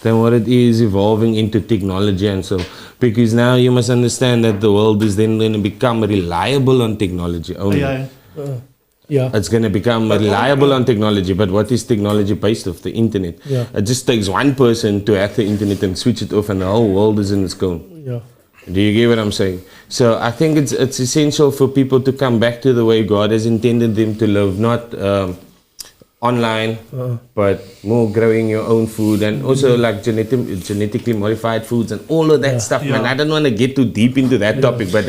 than what it is evolving into technology and so. Because now you must understand that the world is then going to become reliable on technology only. It's going to become reliable on technology, but what is technology based off? The internet. It just takes one person to hack the internet and switch it off, and the whole world is in its cone. Do you get what I'm saying? So I think it's essential for people to come back to the way God has intended them to live, not online, but more growing your own food, and also like genetically modified foods and all of that stuff, man. I don't want to get too deep into that topic, but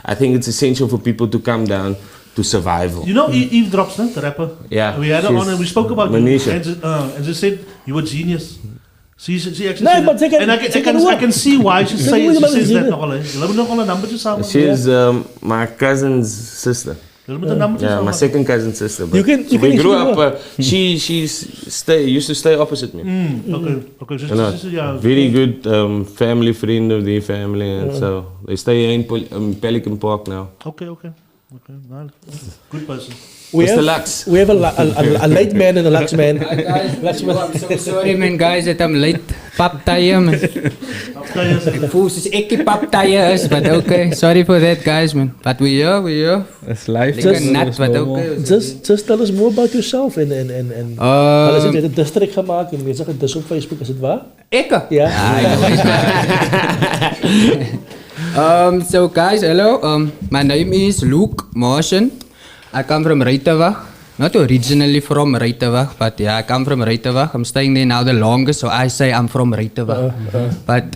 I think it's essential for people to come down to survival. You know Eve Drops, the rapper? Yeah. We had her on and we spoke about Manisha. And she said you were genius. She actually Nee, maar said, and I can see why she says that nogal. Hulle moet nogal 'n numbertjie saam. She's my cousin's sister. Hulle moet 'n numbertjie saam. Yeah, my second cousin's sister. But You we can grew up. She used to stay opposite me. Okay. Very good family friend of the family, and so they stay in Pelican Park now. Okay. Nice. Good person. We Mr. have, Lux. we have a late man and a Lux man. I'm so sorry man guys that I'm late. Paptye man. Voel soos ek die paptye is, but okay. Sorry for that guys man. But we here. It's life. Lekker nat, but okay. Just tell us more about yourself en hulle het dit 'n district gemaak en mense het dis op Facebook, is dit waar? Ek? Ja. So guys, hello. My name is Luke Martian. I come from Reitawag. not originally from Reiteweg, but yeah, I come from Reiteweg. I'm staying there now the longest, so I say I'm from Reiteweg. But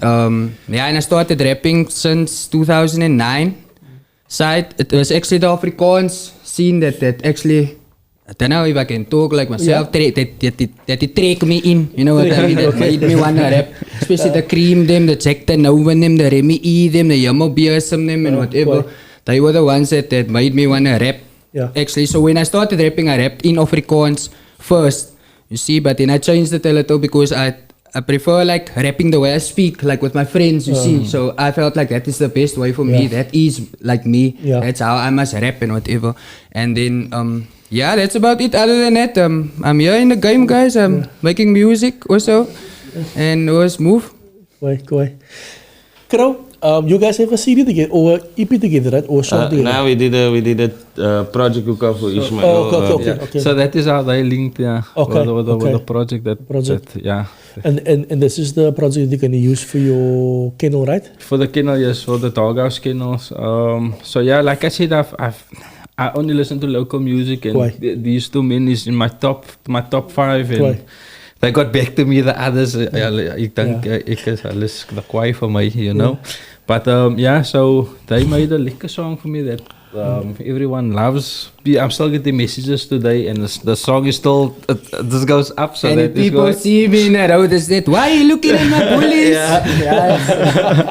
yeah, and I started rapping since 2009. It was actually the Afrikaans scene that actually, I don't know if I can talk like myself, that it trek me in, you know what I mean, that made me want to rap, especially the Cream them, the Jack the Noven them, the Remy E them, the Yamo Beersum them and whatever, they were the ones that made me want to rap, actually. So when I started rapping, I rapped in Afrikaans first, you see, but then I changed it a little because I prefer like rapping the way I speak, like with my friends, you see. So I felt like that is the best way for me. That is like me. That's how I must rap and whatever. And then, yeah, that's about it. Other than that, I'm here in the game, guys. I'm making music also. And always move. Go. Kro, you guys have a CD together or EP together, right? Or song together? Now we did a project for Ishmaeel. Okay. So that is how they linked, with the project. Yeah. And this is the project you're going to use for your kennel, right? For the kennel, yes, for the doghouse kennels. So yeah, like I said, I only listen to local music, and these two men is in my top 5, and they got back to me. The others, ek dink ek is alles the kwaai for my, you know. But yeah, so they made a lekker song for me that everyone loves. I'm still getting messages today, and the song is still this goes up. So and that people see me in the road, they say, "Why are you looking at my bullies?"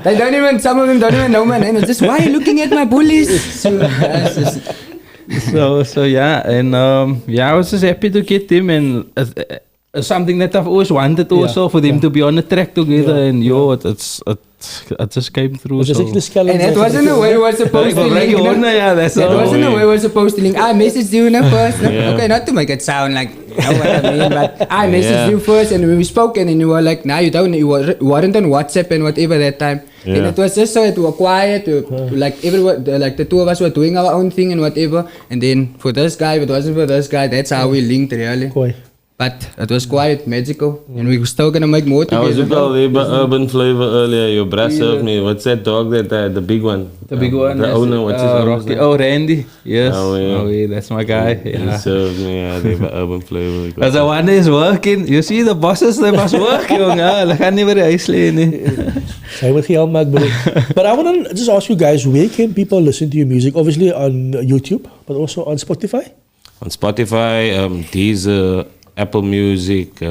They don't even. Some of them don't even know my name. It's just, "Why are you looking at my bullies?" So yeah, and I was just happy to get them, and something that I've always wanted also for them to be on the track together, and it just came through. And that wasn't the way we were supposed to link. That wasn't the way we were supposed to link. I messaged you first. Okay, not to make it sound like, you know what I mean, but I messaged you first, and when we spoke, and you were like, "Nah, you weren't on WhatsApp and whatever that time." And it was just so that we were quiet, like everyone, like the two of us were doing our own thing and whatever. And then for this guy, if it wasn't for this guy, that's how we linked really. But it was quite magical, and we were still gonna make more together. I was about urban flavor earlier. Your brother served me. What's that dog the big one? The big one. The owner. What's his name? Rocky. Oh, Randy. Yes. Oh yeah, that's my guy. He served me. They were urban flavor. As the one is working, you see the bosses they must work, jongen. They gaan nie by die huis lê nie. Sy moet geld maak, bro. But I want to just ask you guys, where can people listen to your music? Obviously on YouTube, but also on Spotify. On Spotify, Deezer, Apple Music,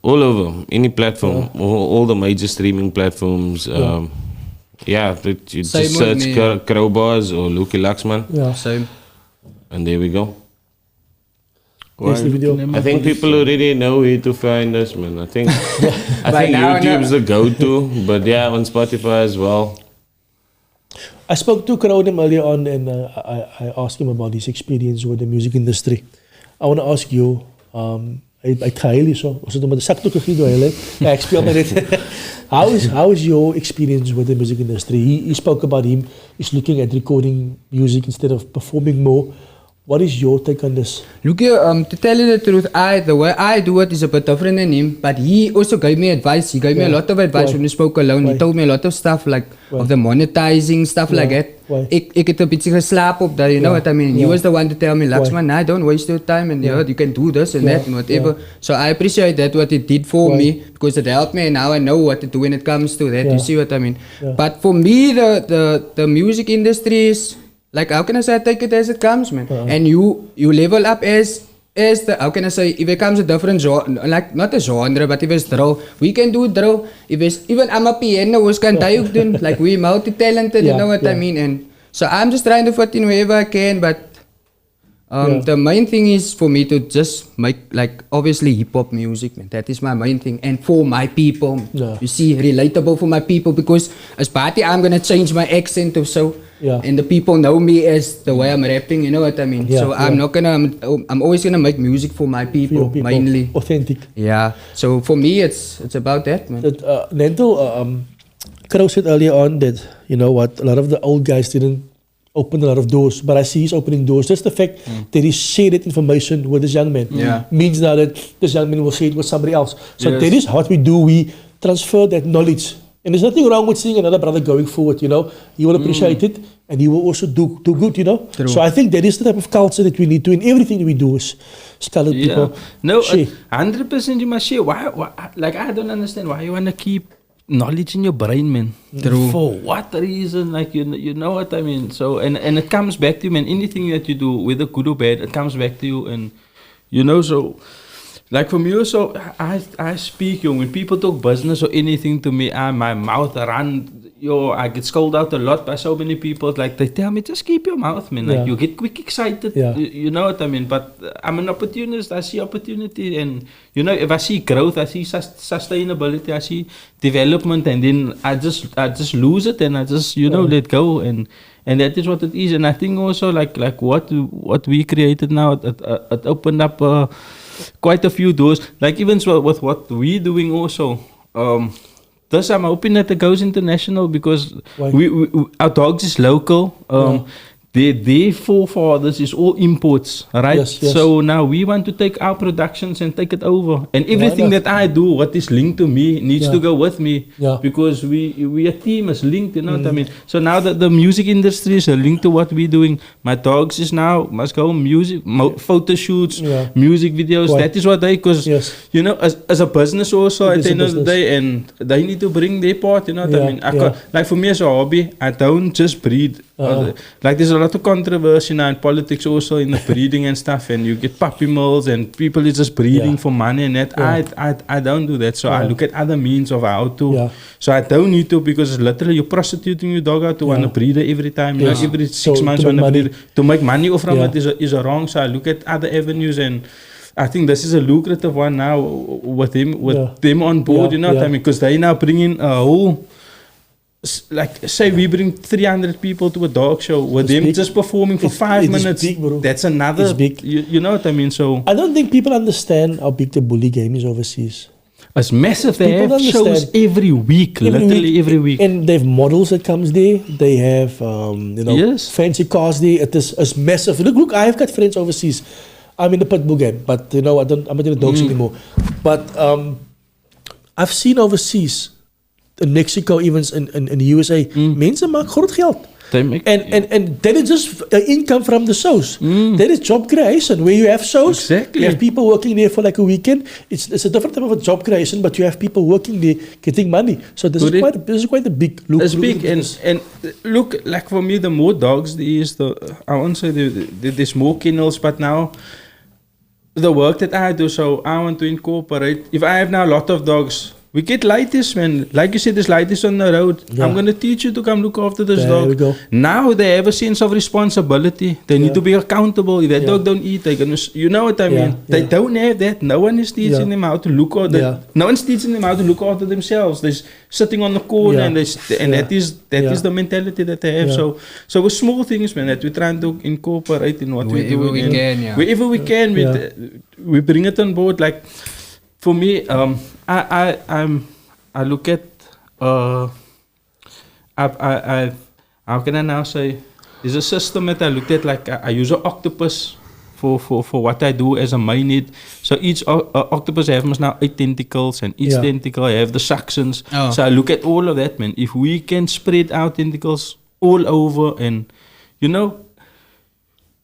all over, any platform, all the major streaming platforms. You just search Krobarz or Luxman. Yeah, same. And there we go. Yes, the video. I think people already know where to find us, man. I think YouTube's the go-to, but yeah, on Spotify as well. I spoke to Krodim earlier on, and I asked him about his experience with the music industry. I want to ask you, I Kylie, so how is your experience with the music industry? He spoke about him, he's looking at recording music instead of performing more. What is your take on this? Look here, to tell you the truth, the way I do it is a bit different than him, but he also gave me advice. He gave me a lot of advice when we spoke alone. He told me a lot of stuff like of the monetizing, stuff like that. Ek het 'n bietjie geslaap op dat, you know what I mean? He was the one to tell me, Luxman, nah, don't waste your time, and you can do this and that and whatever. So I appreciate that, what it did for me, because it helped me, and now I know what to do when it comes to that. You see what I mean? But for me, the music industry is, like, how can I say, I take it as it comes, man. And you level up as the, how can I say, if it comes a different genre, like, not a genre, but if it's drill, we can do drill. If it's, even I'm a piano, we can do, like, we multi-talented, you know what I mean? And so I'm just trying to fit in wherever I can, but the main thing is for me to just make, like, obviously hip-hop music, man. That is my main thing. And for my people, you see, relatable for my people, because as party, I'm going to change my accent or so. And the people know me as the way I'm rapping, you know what I mean? So I'm not gonna, I'm always gonna make music for my people, mainly. Authentic. Yeah. So for me, it's about that, man. Nento, Kro said earlier on that, you know what, a lot of the old guys didn't open a lot of doors, but I see he's opening doors. Just the fact that he shared that information with this young man means now that this young man will share it with somebody else. So that is what we do. We transfer that knowledge And there's nothing wrong with seeing another brother going forward, you know. He will appreciate it and he will also do good, you know. True. So I think that is the type of culture that we need to in everything we do is colored people. No, share. 100% you must share. Why, like, I don't understand why you want to keep knowledge in your brain, man. True. For what reason? Like, you know what I mean? So, and it comes back to you, man. Anything that you do, whether good or bad, it comes back to you. And, you know, so... Like for me also, I speak, when people talk business or anything to me, my mouth run, I get scolded out a lot by so many people. Like they tell me, just keep your mouth, man. Like you get quick excited, you know what I mean? But I'm an opportunist, I see opportunity and, you know, if I see growth, I see sustainability, I see development and then I just lose it and I just, you know, let go and that is what it is. And I think also like what we created now, it opened up quite a few doors, like even so with what we're doing also. This I'm hoping that it goes international because we our dogs is local. Their forefathers is all imports, right? Yes, yes. So now we want to take our productions and take it over. And everything that I do, what is linked to me, needs to go with me. Because we a team is linked, you know what I mean? So now that the music industry is linked to what we're doing, my dogs is now must go music, photo shoots, music videos. That is what they, because you know, as a business also at the end of the day, and they need to bring their part, you know what I mean? Like for me as a hobby, I don't just breed. Like there's a lot of controversy now in politics also in the breeding and stuff, and you get puppy mills and people is just breeding for money and that. I don't do that. So I look at other means of how to. So I don't need to, because it's literally you're prostituting your dog out to want a breeder every time. You know, every 6 months want a breeder. To make money off from it is a wrong. So I look at other avenues, and I think this is a lucrative one now with them on board, you know what I mean? Because they now bring in a whole... Like say we bring 300 people to a dog show with them big. Just performing for 5 minutes. Big, bro. That's another. It's big. You know what I mean? So I don't think people understand how big the bully game is overseas. It's massive. They have shows every week, literally every week. And they have models that comes there. They have you know fancy cars there. It's massive. Look, I've got friends overseas. I'm in the pit bull game, but you know I'm not in the dogs anymore. But I've seen overseas. In Mexico, even in the USA, mensen maken groot geld. And that is just income from the shows. That is job creation. Where you have shows, you have people working there for like a weekend. It's a different type of a job creation, but you have people working there getting money. So this is quite a big look. It's big, and look, like for me, the more dogs there is, I won't say there's more kennels, but now the work that I do, so I want to incorporate. If I have now a lot of dogs. We get lighties, man. Like you said, there's lighties on the road. I'm going to teach you to come look after this dog. We go. Now they have a sense of responsibility. They need to be accountable. If that dog don't eat, they're going to... You know what I mean? They don't have that. No one is teaching them how to look after... No one's teaching them how to look after themselves. They're sitting on the corner and that is the mentality that they have. So with small things, man, that we're trying to incorporate in what we do. Wherever we can, we bring it on board. Like... For me, I look at how can I now say? There's a system that I looked at. Like I use an octopus for what I do as a main need. So each octopus has now 8 tentacles, and each tentacle have the suctions. So I look at all of that, man. If we can spread our tentacles all over, and you know,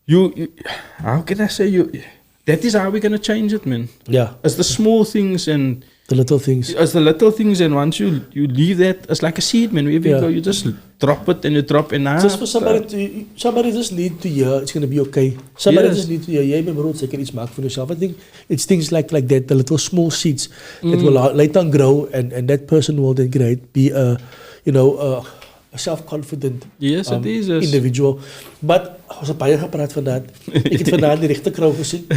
you how can I say you? That is how we're going to change it, man. Yeah. It's the small things and... The little things. It's the little things, and once you leave that, it's like a seed, man. Wherever you go, you just drop it and you drop it. Just for somebody just need to hear, it's going to be okay. Somebody just need to hear, jy my brood, jy kan iets maak vir yourself. I think it's things like that, the little small seeds that will later on grow, and that person will then be a self-confident individual. But ons het baie gepraat vandaag. Ik heb vandaag die rechte krou gezien.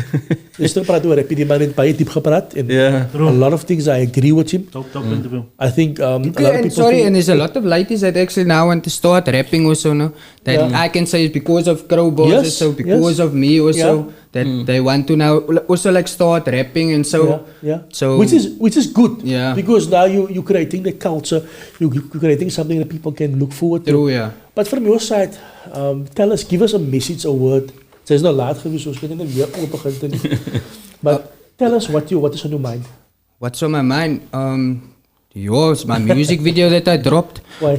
Dus toen praat oor, heb je die man in baie diep gepraat. And a lot of things I agree with him. Top interview. I think a lot of people... Sorry, and there's a lot of ladies that actually now want to start rapping also, no? That I can say it's because of Krobarz also, because of me also. That they want to now also like start rapping and so. So which is good. Yeah. Because now you're creating the culture, you're creating something that people can look forward to. True, yeah. But from your side, give us a message, a word. It is not laat geweest, so we can weer open. But tell us what is on your mind. What's on my mind? Yours, my music video that I dropped. Why?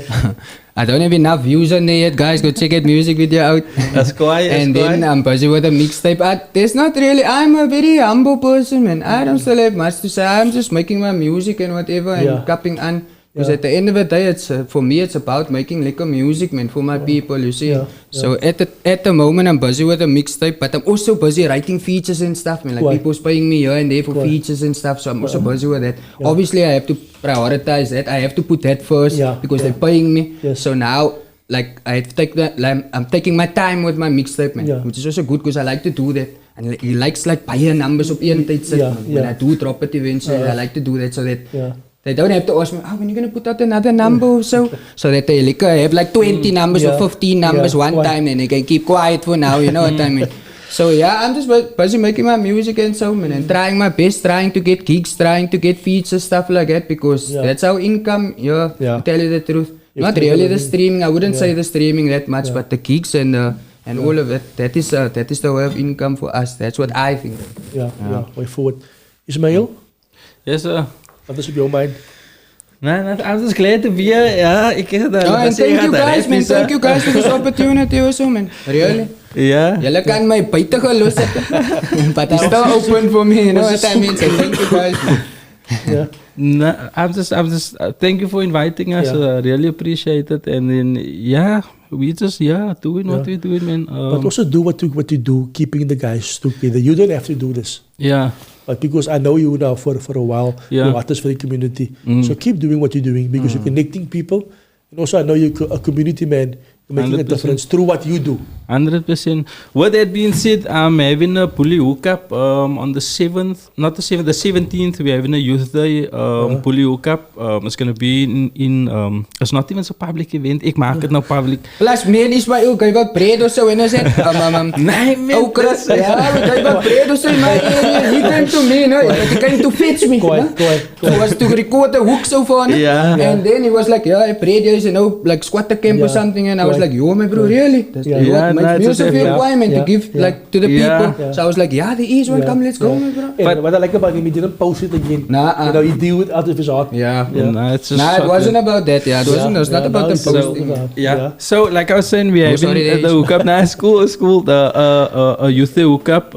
I don't have enough views on there yet, guys. Go check that music video out. That's quiet. And then I'm busy with a mixtape. There's not really, I'm a very humble person, man. I don't still have much to say. I'm just making my music and whatever and cupping on. Because at the end of the day, it's for me, it's about making lekker music, man, for my people, you see. So at the moment, I'm busy with a mixtape, but I'm also busy writing features and stuff, man. Like people's paying me here and there for features and stuff, so I'm also busy with that. Obviously, I have to prioritize that. I have to put that first because they're paying me. So now, like, I have to take that. Like, I'm taking my time with my mixtape, man, which is also good because I like to do that. And he likes like baie numbers op een tyd sit. When I do drop it eventually, I like to do that so that. They don't have to ask me, when are you going to put out another number or so? So that they have like 20 numbers or 15 numbers one time and they can keep quiet for now, you know what I mean? So yeah, I'm just busy making my music and so, man, and trying my best, trying to get gigs, trying to get features, stuff like that, because that's our income, to tell you the truth. Not really the streaming, I wouldn't say the streaming that much, but the gigs and all of it, that is the way of income for us. That's what I think. Way forward. Ishmaeel? Yes, sir. Wat is op jouw mind? Man, I'm just glad to be here. Yeah, ik is dat. And thank you guys, man. Thank you guys for this opportunity also, man. Really? Yeah. Julle kan my buite gelos het. But it's still open for me, you know what I mean? So thank you guys. No, I'm just thank you for inviting us. Really appreciate it. And then we just doing what we're doing, man. But also do what you do, keeping the guys together. You don't have to do this. Yeah. But because I know you now for a while, you're artist for the community. So keep doing what you're doing because you're connecting people. And also I know you're a community man. You're making 100%. A difference through what you do. 100%. With that being said, I'm having a bully hookup on the 7th, not the 7th, the 17th. We're having a youth day bully hookup. It's going to be in it's not even a public event. Ik maak het nou public. Plus, me and Ishmaeel, kan je wat bread of zo in is het? Nee, man. Oh, Chris, kan je wat bread of zo in my area? He came to me, no? He came to fetch me. He was to record a hook so far, no? And then he was like, bread is, you know, like squatter camp or something. And I was like, yo, my bro, really? My music requirement to give like to the people. So I was like, there is one, come, let's go, my bro. But what I like about him, he didn't post it again. You know, he deal with out of his heart. It wasn't about that. It was not about the posting. So like I was saying, we have the hookup now. School, a youth hookup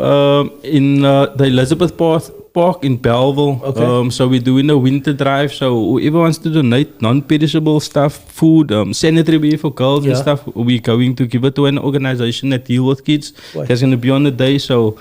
in the Elizabeth Park in Belleville. So we're doing a winter drive. So whoever wants to donate non-perishable stuff, food, sanitary wear for girls and stuff, we're going to give it to an organization that deal with kids. That's going to be on the day. So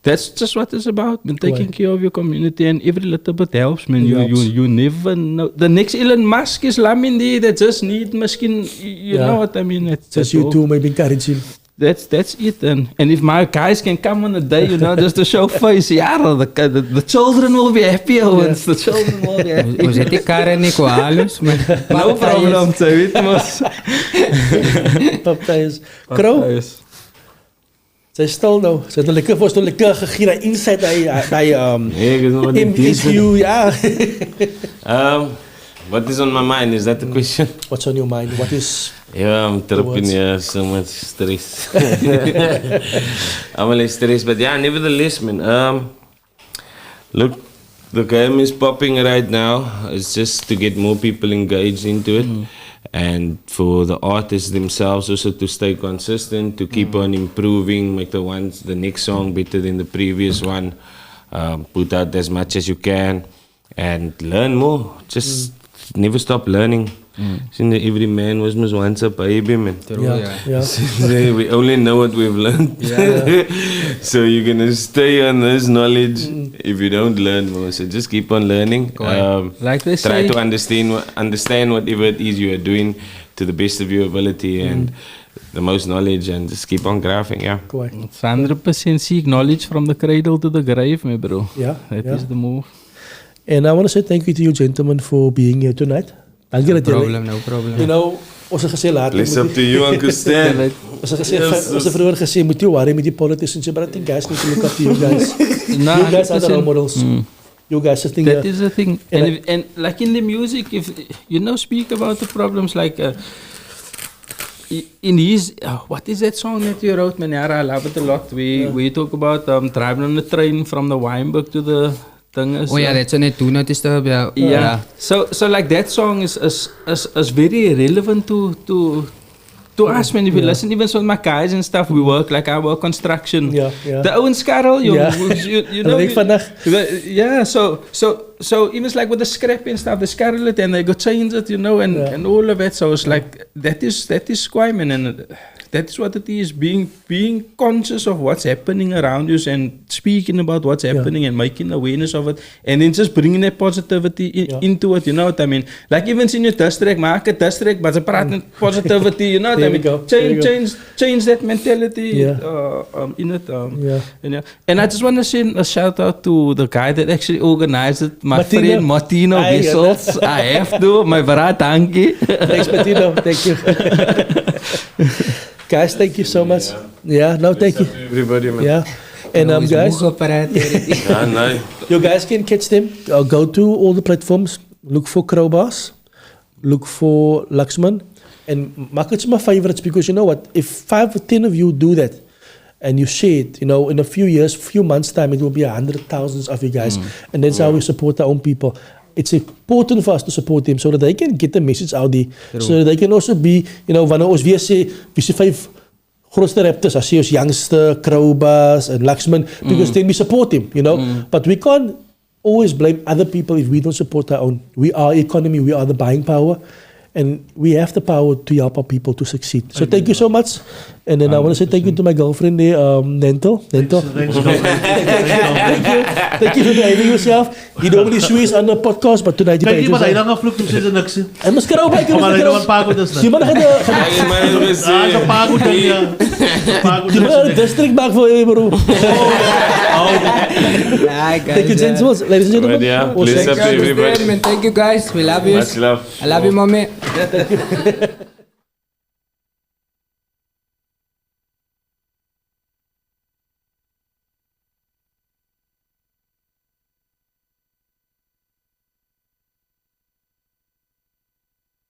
that's just what it's about, man. Taking care of your community, and every little bit helps, man. You never know. The next Elon Musk is lamin there that just need machine. You know what I mean? It's just you too, maybe encourage him. That's it, and if my guys can come on a day, you know, just to show face, the children will be happy. The children will be happy. Was it Karen Nicoalus? No problem, so it was. Baptized. Kro? Sy stil nou. Sy het 'n lekker gegee na inside MSU, What is on my mind? Is that the question? What's on your mind? What is... I'm tripping here, so much stress. I'm a little stressed, but nevertheless, man. Look, the game is popping right now. It's just to get more people engaged into it. And for the artists themselves also to stay consistent, to keep on improving, make the next song better than the previous one. Put out as much as you can and learn more. Just never stop learning. Every man was once a baby, man. We only know what we've learned. So you're gonna stay on this knowledge if you don't learn more. So just keep on learning. Like they try say, to understand whatever it is you are doing to the best of your ability and the most knowledge, and just keep on graphing. It's 100% seek knowledge from the cradle to the grave, my bro. That is the move. And I want to say thank you to you gentlemen for being here tonight. No problem. You know, ons het gesê laat. It's up to you, Uncle Stan. Ons het vroeger gesê, moet jy worry met die politicians, but I think guys need to look up to you guys. You guys are the role models. You guys are that is the thing. And like in the music, if you know, speak about the problems like in his what is that song that you wrote, man? I love it a lot. We talk about driving on the train from the Wynberg to thing is. Oh yeah, that's on it too. Not disturb. Yeah. Yeah. So like that song is very relevant to us, man. If you listen, even with my guys and stuff, we work like I work construction. Yeah. The own scarrel, you know. Yeah. So even like with the scrap and stuff, the scarrel it and they go change it, you know, and all of it. So it's like that is squam, man, and that is what it is. Being conscious of what's happening around you and speaking about what's happening and making awareness of it, and then just bringing that positivity into it. You know what I mean? Like even in your district, maak a district, but it's praat positivity. You know what I mean? Change that mentality in it. And I just want to send a shout out to the guy that actually organized it, my friend Martino Wissels. I have to, my brother, thank you. Thanks, Martino. Thank you. Guys, thank you so much. Yeah, no, thank you. Everybody, man. Yeah. And guys, you guys can catch them. Go to all the platforms. Look for Krobarz. Look for Luxman. And mark it's my favorites because you know what? If 5 or 10 of you do that and you share it, you know, in a few years, few months' time, it will be 100,000 of you guys. And that's how we support our own people. It's important for us to support them so that they can get the message out there. So that they can also be, you know, wanneer ons weer sê, we see 5 grootste rappers, as ons Youngster, Krobarz and Luxman, because then we support them, you know. But we can't always blame other people if we don't support our own. We are economy, we are the buying power. And we have the power to help our people to succeed. So thank you so much. And then I want to say thank you to my girlfriend there, Nentel. Thanks, thank you for behaving yourself. He normally swears on the podcast, but tonight you Kijk, maar hij dan gevloekt om ze niks. Hij moest erover kijken. Maar hij dan pago dus. Je mag een pago dan ja. Je mag een district maken voor je bro. Thank you, gentlemen. Ladies and gentlemen. Yeah, please up to everybody. Thank you guys. We love you. Much love. I love you, mommy.